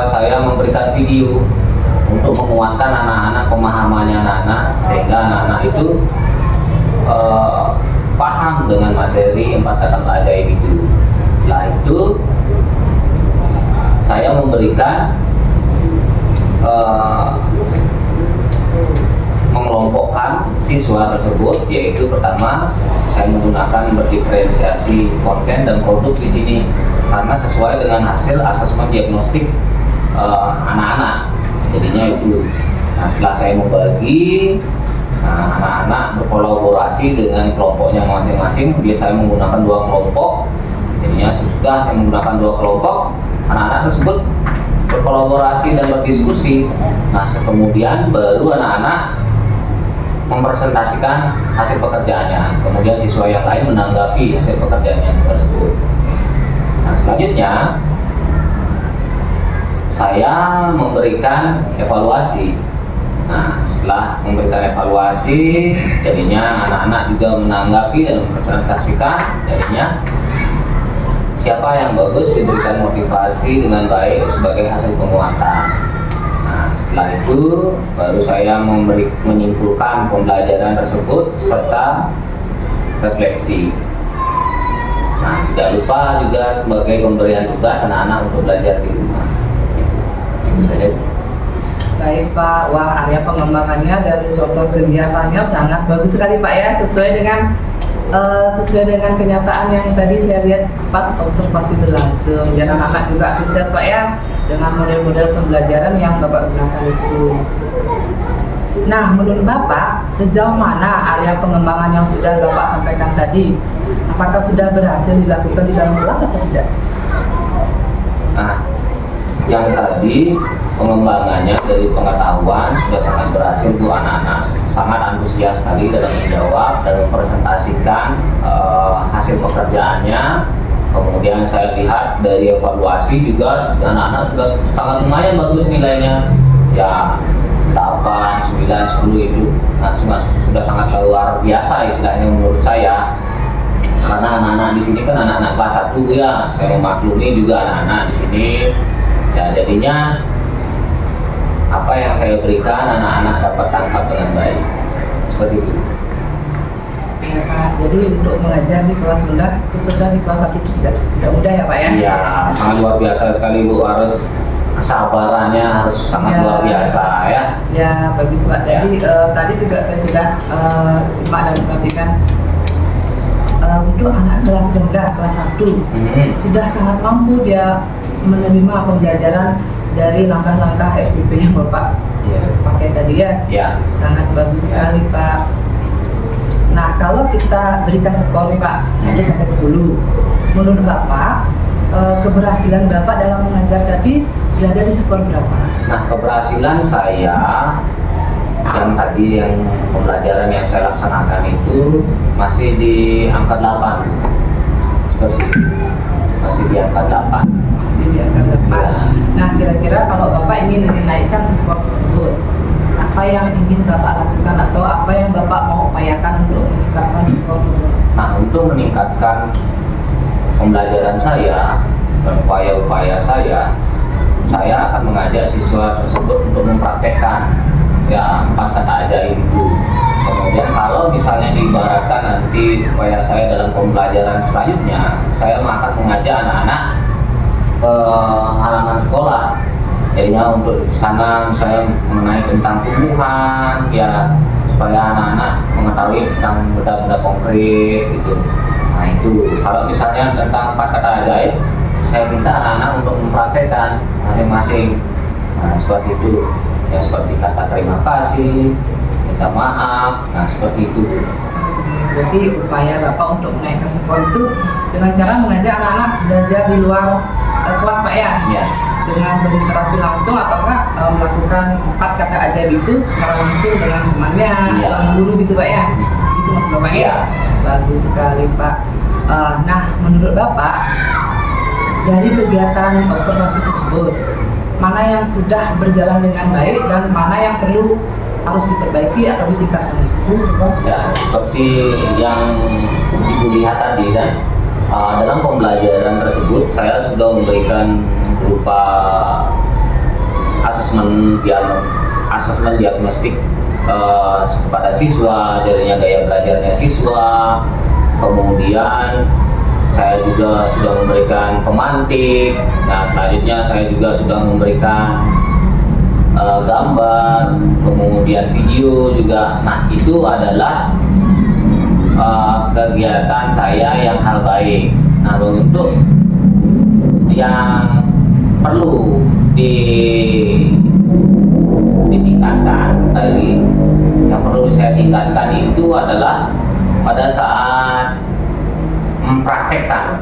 saya memberikan video untuk menguatkan anak-anak, pemahamannya anak-anak, sehingga anak-anak itu paham dengan materi 4 kata ajaib itu. Setelah itu saya memberikan mengelompokkan siswa tersebut, yaitu pertama saya menggunakan berdiferensiasi konten dan produk di sini karena sesuai dengan hasil asesmen diagnostik anak-anak. Jadinya itu. Nah, setelah saya membagi, anak-anak berkolaborasi dengan kelompoknya masing-masing. Biasanya menggunakan 2 kelompok. Jadinya sudah saya menggunakan 2 kelompok, anak-anak tersebut berkolaborasi dan berdiskusi. Nah, kemudian baru anak-anak mempresentasikan hasil pekerjaannya. Kemudian siswa yang lain menanggapi hasil pekerjaannya tersebut. Nah, selanjutnya saya memberikan evaluasi. Nah, setelah memberikan evaluasi, jadinya anak-anak juga menanggapi dan mempresentasikan. Jadinya siapa yang bagus diberikan motivasi dengan baik sebagai hasil penguatan. Nah, setelah itu baru saya menyimpulkan pembelajaran tersebut serta refleksi. Nah, tidak lupa juga sebagai pemberian tugas anak-anak untuk belajar di rumah. Itu saja. Baik Pak, wah area pengembangannya dan contoh kegiatannya sangat bagus sekali Pak ya, sesuai dengan kenyataan yang tadi saya lihat pas observasi berlangsung. Dan anak-anak juga antusias Pak ya dengan model-model pembelajaran yang Bapak gunakan itu. Nah, menurut Bapak, sejauh mana area pengembangan yang sudah Bapak sampaikan tadi? Apakah sudah berhasil dilakukan di dalam kelas atau tidak? Nah, yang tadi pengembangannya dari pengetahuan sudah sangat berhasil. Bu, anak-anak sangat antusias sekali dalam menjawab dan mempresentasikan hasil pekerjaannya. Kemudian saya lihat dari evaluasi juga anak-anak sudah sangat lumayan bagus nilainya, ya 8, 9, 10 itu. Nah, sudah sangat luar biasa istilahnya menurut saya. Karena anak-anak di sini kan anak-anak kelas 1 ya, saya memaklumi juga anak-anak di sini. Ya, jadinya apa yang saya berikan anak-anak dapat tangkap dengan baik. Seperti itu. Ya Pak, jadi untuk mengajar di kelas rendah, khususnya di kelas 1 itu tidak mudah ya Pak ya? Iya, sangat luar biasa sekali Bu, harus kesabarannya harus sangat luar biasa ya. Ya, bagus Pak. Jadi tadi juga saya sudah simak dan perhatikan untuk anak kelas rendah, kelas 1 sudah sangat mampu dia menerima pembelajaran dari langkah-langkah FPP yang Bapak pakai tadi ya. Sangat bagus sekali Pak. Nah, kalau kita berikan skor nih Pak, 1 sampai 10, menurut Bapak keberhasilan Bapak dalam mengajar tadi berada di skor berapa? Nah, keberhasilan saya yang pembelajaran yang saya laksanakan itu masih di angka 8. Seperti itu. Masih di angka 8. Masih di angka 8. Nah, kira-kira kalau Bapak ingin menaikkan skor tersebut, apa yang ingin Bapak lakukan atau apa yang Bapak mau upayakan untuk meningkatkan skor tersebut? Nah, untuk meningkatkan pembelajaran saya dan upaya-upaya saya akan mengajak siswa tersebut untuk mempraktekkan 4 kata ajaib itu. Kemudian kalau misalnya diibaratkan nanti upaya saya dalam pembelajaran selanjutnya, saya akan mengajak anak-anak ke halaman sekolah. Jadinya untuk di sana misalnya mengenai tentang tumbuhan, ya supaya anak-anak mengetahui tentang benda-benda konkret gitu. Nah itu, kalau misalnya tentang 4 kata ajaib, saya minta anak-anak untuk mempraktekkan masing-masing. Nah seperti itu, ya seperti kata terima kasih, minta maaf, nah seperti itu. Jadi upaya Bapak untuk menaikkan skor itu dengan cara mengajak anak-anak belajar di luar kelas Pak ya? Ya. Dengan berinteraksi langsung ataukah melakukan 4 kata ajaib itu secara langsung dengan temannya, guru gitu Pak ya? Itu maksud Bapak ya? Bagus sekali Pak. Nah, menurut Bapak dari kegiatan observasi tersebut, mana yang sudah berjalan dengan baik dan mana yang perlu harus diperbaiki atau ditingkatkan? Ya, seperti yang Ibu lihat tadi kan, dalam pembelajaran tersebut saya sudah memberikan berupa asesmen diagnostik kepada siswa, jadinya gaya belajarnya siswa. Kemudian saya juga sudah memberikan pemantik. Nah, selanjutnya saya juga sudah memberikan gambar, kemudian video juga. Nah, itu adalah kegiatan saya yang hal baik. Nah, untuk yang perlu ditingkatkan tadi, yang perlu saya tingkatkan itu adalah pada saat mempraktekkan.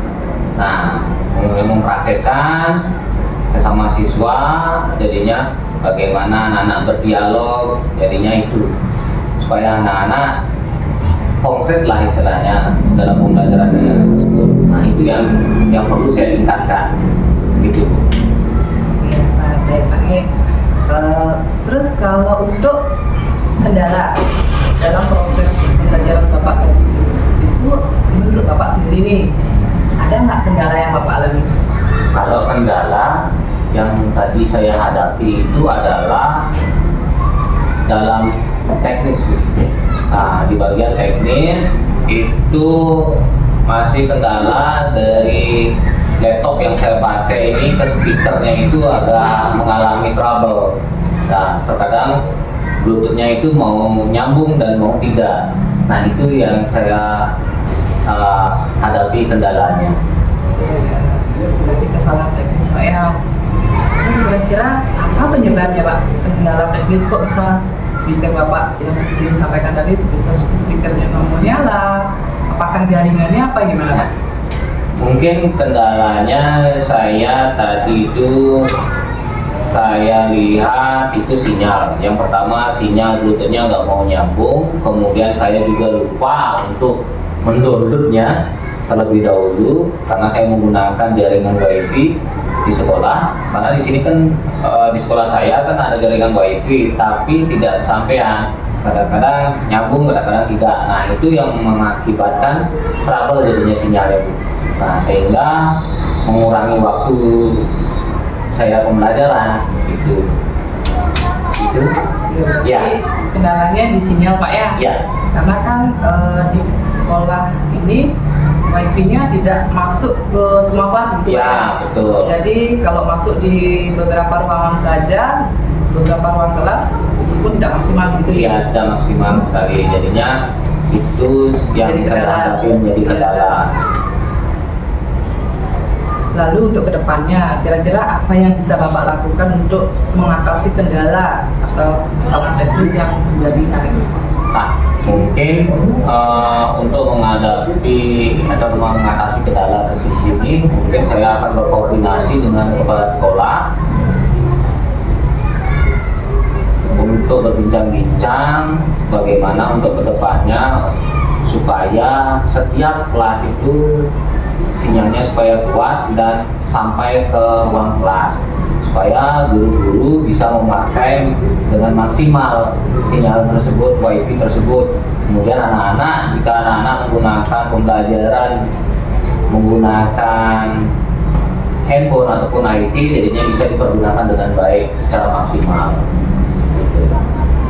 Nah, mempraktekkan sesama siswa, jadinya bagaimana anak-anak berdialog, jadinya itu supaya anak-anak konkret lah istilahnya dalam pembelajarannya tersebut. Nah, itu yang perlu saya tingkatkan gitu. Iya, baik Pak. Terus kalau untuk kendala dalam proses pembelajaran Bapak tadi itu menurut Bapak sendiri nih, ada nggak kendala yang Bapak alami? Kalau kendala yang tadi saya hadapi itu adalah dalam teknis. Nah, di bagian teknis itu masih kendala dari laptop yang saya pakai ini, ke speakernya itu agak mengalami trouble. Nah, terkadang Bluetoothnya itu mau nyambung dan mau tidak. Nah, itu yang saya hadapi kendalanya. Berarti kesalahan teknis Pak ya. Terus kira-kira apa penyebabnya Pak? Kendala teknis kok bisa speaker Bapak yang seperti disampaikan tadi sebesar speakernya nggak mau nyala? Apakah jaringannya apa gimana Pak? Mungkin kendalanya saya tadi itu saya lihat itu sinyal. Yang pertama, sinyal Bluetoothnya nggak mau nyambung. Kemudian saya juga lupa untuk mendownloadnya terlebih dahulu karena saya menggunakan jaringan WiFi di sekolah. Karena di sini kan di sekolah saya kan ada jaringan WiFi, tapi tidak sampean. Kadang-kadang nyambung, kadang-kadang tidak. Nah, itu yang mengakibatkan trouble jadinya sinyalnya, Bu. Nah, sehingga mengurangi waktu saya pembelajaran itu. Ya. Kendalanya di sinyal Pak ya? Ya. Karena kan di sekolah ini WiFi-nya tidak masuk ke semua kelas begitu Pak? Ya, betul. Jadi kalau masuk di beberapa ruangan saja, beberapa ruang kelas itu pun tidak maksimal gitu ya? Ya, tidak maksimal sekali. Jadinya itu yang Jadi saya kendala. hadapi menjadi kendala. Lalu untuk kedepannya, kira-kira apa yang bisa Bapak lakukan untuk mengatasi kendala atau kesalahan teknis yang terjadi hari ini? Nah, mungkin untuk menghadapi atau mengatasi kendala di sini, mungkin saya akan berkoordinasi dengan kepala sekolah untuk berbincang-bincang bagaimana untuk kedepannya supaya setiap kelas itu sinyalnya supaya kuat dan sampai ke ruang kelas, supaya guru-guru bisa memakai dengan maksimal sinyal tersebut, WiFi tersebut. Kemudian anak-anak, jika anak-anak menggunakan pembelajaran menggunakan handphone ataupun IT, jadinya bisa dipergunakan dengan baik secara maksimal.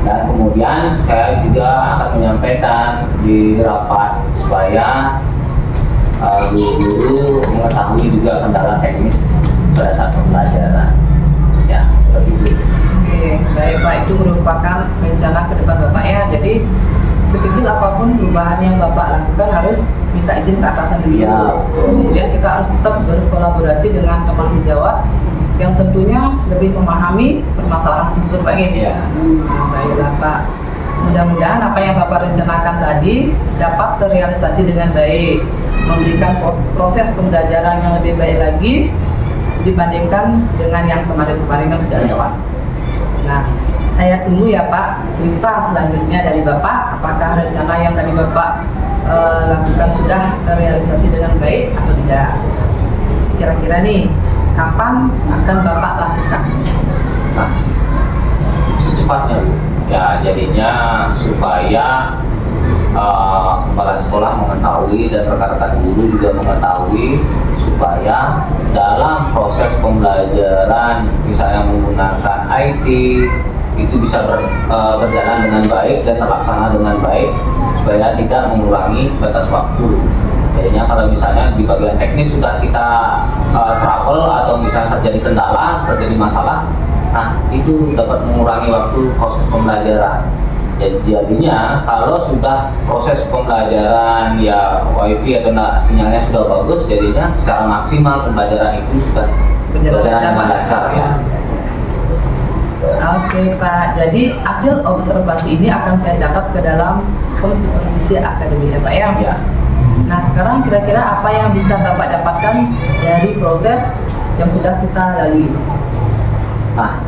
Dan kemudian saya juga akan menyampaikan di rapat supaya guru-guru mengetahui juga kendala teknis pada saat pembelajaran. Ya, seperti itu. Oke, baik Pak, itu merupakan rencana ke depan Bapak ya. Jadi sekecil apapun perubahan yang Bapak lakukan harus minta izin ke atasan dulu. Iya, betul. Kemudian kita harus tetap berkolaborasi dengan teman sejawat yang tentunya lebih memahami permasalahan tersebut Pak ya. Iya. Baiklah Pak. Mudah-mudahan apa yang Bapak rencanakan tadi dapat terrealisasi dengan baik, memberikan proses pembelajaran yang lebih baik lagi dibandingkan dengan yang kemarin-kemarin yang sudah lewat. Nah, saya tunggu ya Pak cerita selanjutnya dari Bapak, apakah rencana yang tadi Bapak lakukan sudah terrealisasi dengan baik atau tidak. Kira-kira nih, kapan akan Bapak lakukan? Nah, secepatnya, Bu. Ya, jadinya supaya kepala sekolah mengetahui dan rekan-rekan guru juga mengetahui, supaya dalam proses pembelajaran misalnya menggunakan IT itu bisa berjalan dengan baik dan terlaksana dengan baik, supaya tidak mengurangi batas waktu. Jadinya kalau misalnya di bagian teknis sudah kita trouble atau misalnya terjadi kendala, terjadi masalah, Nah, itu dapat mengurangi waktu proses pembelajaran. Jadinya kalau sudah proses pembelajaran ya WiFi atau sinyalnya sudah bagus, jadinya secara maksimal pembelajaran itu sudah berjalan dengan lancar ya. Oke Pak, jadi hasil observasi ini akan saya catat ke dalam form supervisi akademi ya Pak ya? Ya. Nah sekarang kira-kira apa yang bisa Bapak dapatkan dari proses yang sudah kita lalui? Nah,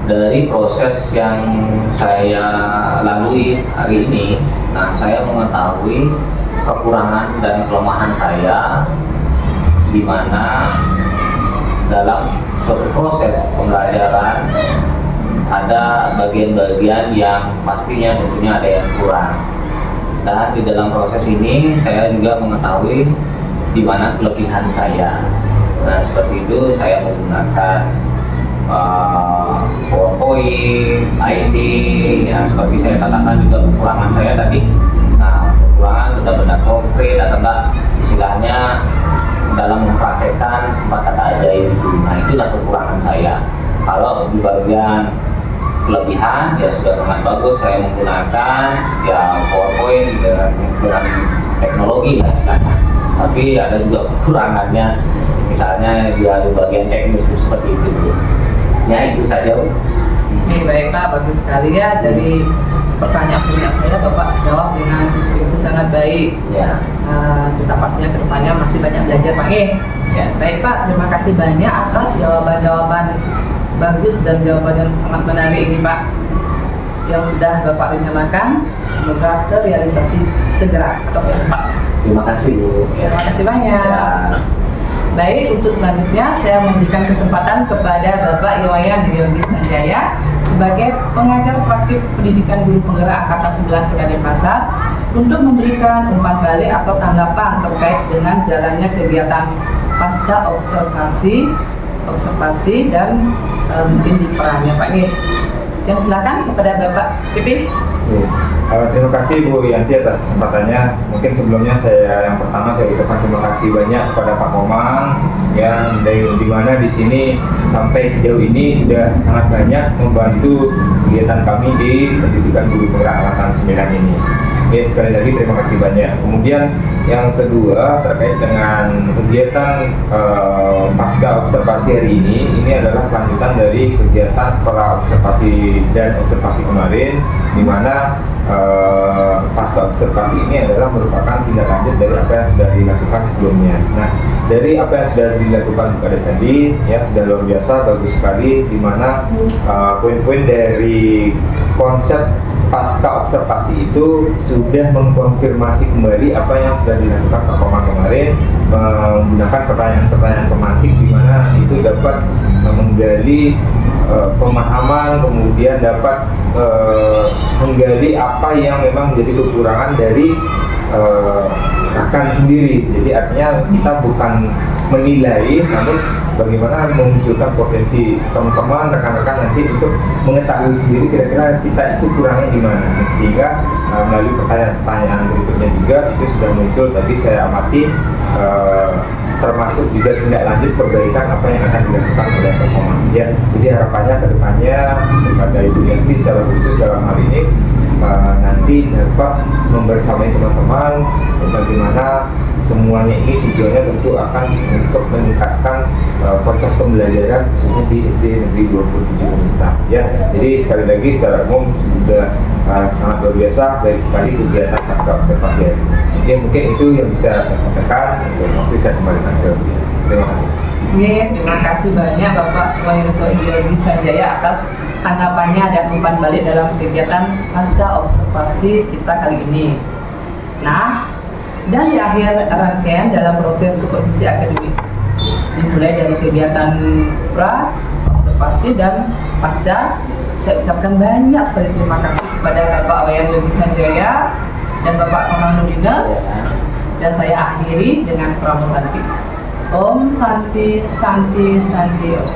dari proses yang saya lalui hari ini, nah saya mengetahui kekurangan dan kelemahan saya di mana dalam suatu proses pembelajaran ada bagian-bagian yang pastinya tentunya ada yang kurang. Dan di dalam proses ini saya juga mengetahui di mana kelebihan saya. Nah, seperti itu saya menggunakan PowerPoint, IT, ya seperti saya katakan juga kekurangan saya tadi. Nah, kekurangan benar-benar konkret atau enggak istilahnya dalam mempraktekkan 4 kata ajaib itu. Nah, itulah kekurangan saya. Kalau di bagian kelebihan ya sudah sangat bagus, saya menggunakan ya PowerPoint dengan teknologi lah istilahnya. Tapi ada juga kekurangannya, misalnya dia di bagian teknis seperti itu. Ya itu saja. Oke baik Pak, bagus sekali ya dari pertanyaan saya Bapak jawab dengan itu sangat baik. Ya. Kita pastinya kedepannya masih banyak belajar Pak. Ya. Baik Pak, terima kasih banyak atas jawaban-jawaban bagus dan jawaban yang sangat menarik ini Pak yang sudah Bapak rencanakan. Semoga terrealisasi segera atau secepat. Terima kasih Bu. Ya. Terima kasih banyak. Ya. Baik, untuk selanjutnya saya memberikan kesempatan kepada Bapak Iwayan Yogi Sanjaya sebagai pengajar praktik pendidikan guru penggerak angkatan 9 Kota Denpasar untuk memberikan umpan balik atau tanggapan terkait dengan jalannya kegiatan pasca observasi dan mungkin di perannya Pak nih. Dan silakan kepada Bapak Pipin. Terima kasih Bu Yanti atas kesempatannya. Mungkin sebelumnya yang pertama saya ucapkan terima kasih banyak kepada Pak Komang yang di mana di sini sampai sejauh ini sudah sangat banyak membantu kegiatan kami di pendidikan guru penggerak angkatan 9 ini. Ya, sekali lagi terima kasih banyak. Kemudian yang kedua terkait dengan kegiatan pasca observasi hari ini adalah kelanjutan dari kegiatan pra observasi dan observasi kemarin, di mana pasca observasi ini adalah merupakan tindak lanjut dari apa yang sudah dilakukan sebelumnya. Nah, dari apa yang sudah dilakukan pada tadi ya sudah luar biasa, bagus sekali, di mana poin-poin dari konsep pasca observasi itu sudah mengkonfirmasi kembali apa yang sudah dilakukan Pak Komang kemarin, menggunakan pertanyaan-pertanyaan pemantik di mana itu dapat menggali pemahaman, kemudian dapat menggali apa yang memang menjadi kekurangan dari rekan sendiri. Jadi artinya kita bukan menilai, namun bagaimana memunculkan potensi teman-teman, rekan-rekan nanti untuk mengetahui sendiri kira-kira kita itu kurangnya di mana. Sehingga melalui pertanyaan-pertanyaan berikutnya juga itu sudah muncul tadi saya amati, termasuk juga tindak lanjut perbaikan apa yang akan dilakukan oleh Pak Komang. Ya, jadi harapannya ke depannya kepada Ibu Yanti secara khusus dalam hal ini nanti dapat membersamai teman-teman bagaimana semuanya ini tujuannya tentu akan untuk meningkatkan kualitas pembelajaran khususnya di SD Negeri 27 Pemerintah. Ya, jadi sekali lagi secara umum sudah sangat luar biasa dari sekali kegiatan pasca observasi hari ini. Ya, mungkin itu yang bisa saya sampaikan. Untuk saya kembalikan ke Bu. Terima kasih. Terima kasih banyak Bapak Iwayan Yogi Sanjaya atas tanggapannya dan umpan balik dalam kegiatan pasca observasi kita kali ini. Nah, dan di akhir rangkaian dalam proses supervisi akademik dimulai dari kegiatan pra, observasi dan pasca, saya ucapkan banyak sekali terima kasih kepada Bapak Iwayan Yogi Sanjaya dan Bapak Komang Nurdina, dan saya akhiri dengan pramu santi. Om Santi Santi Santi Om.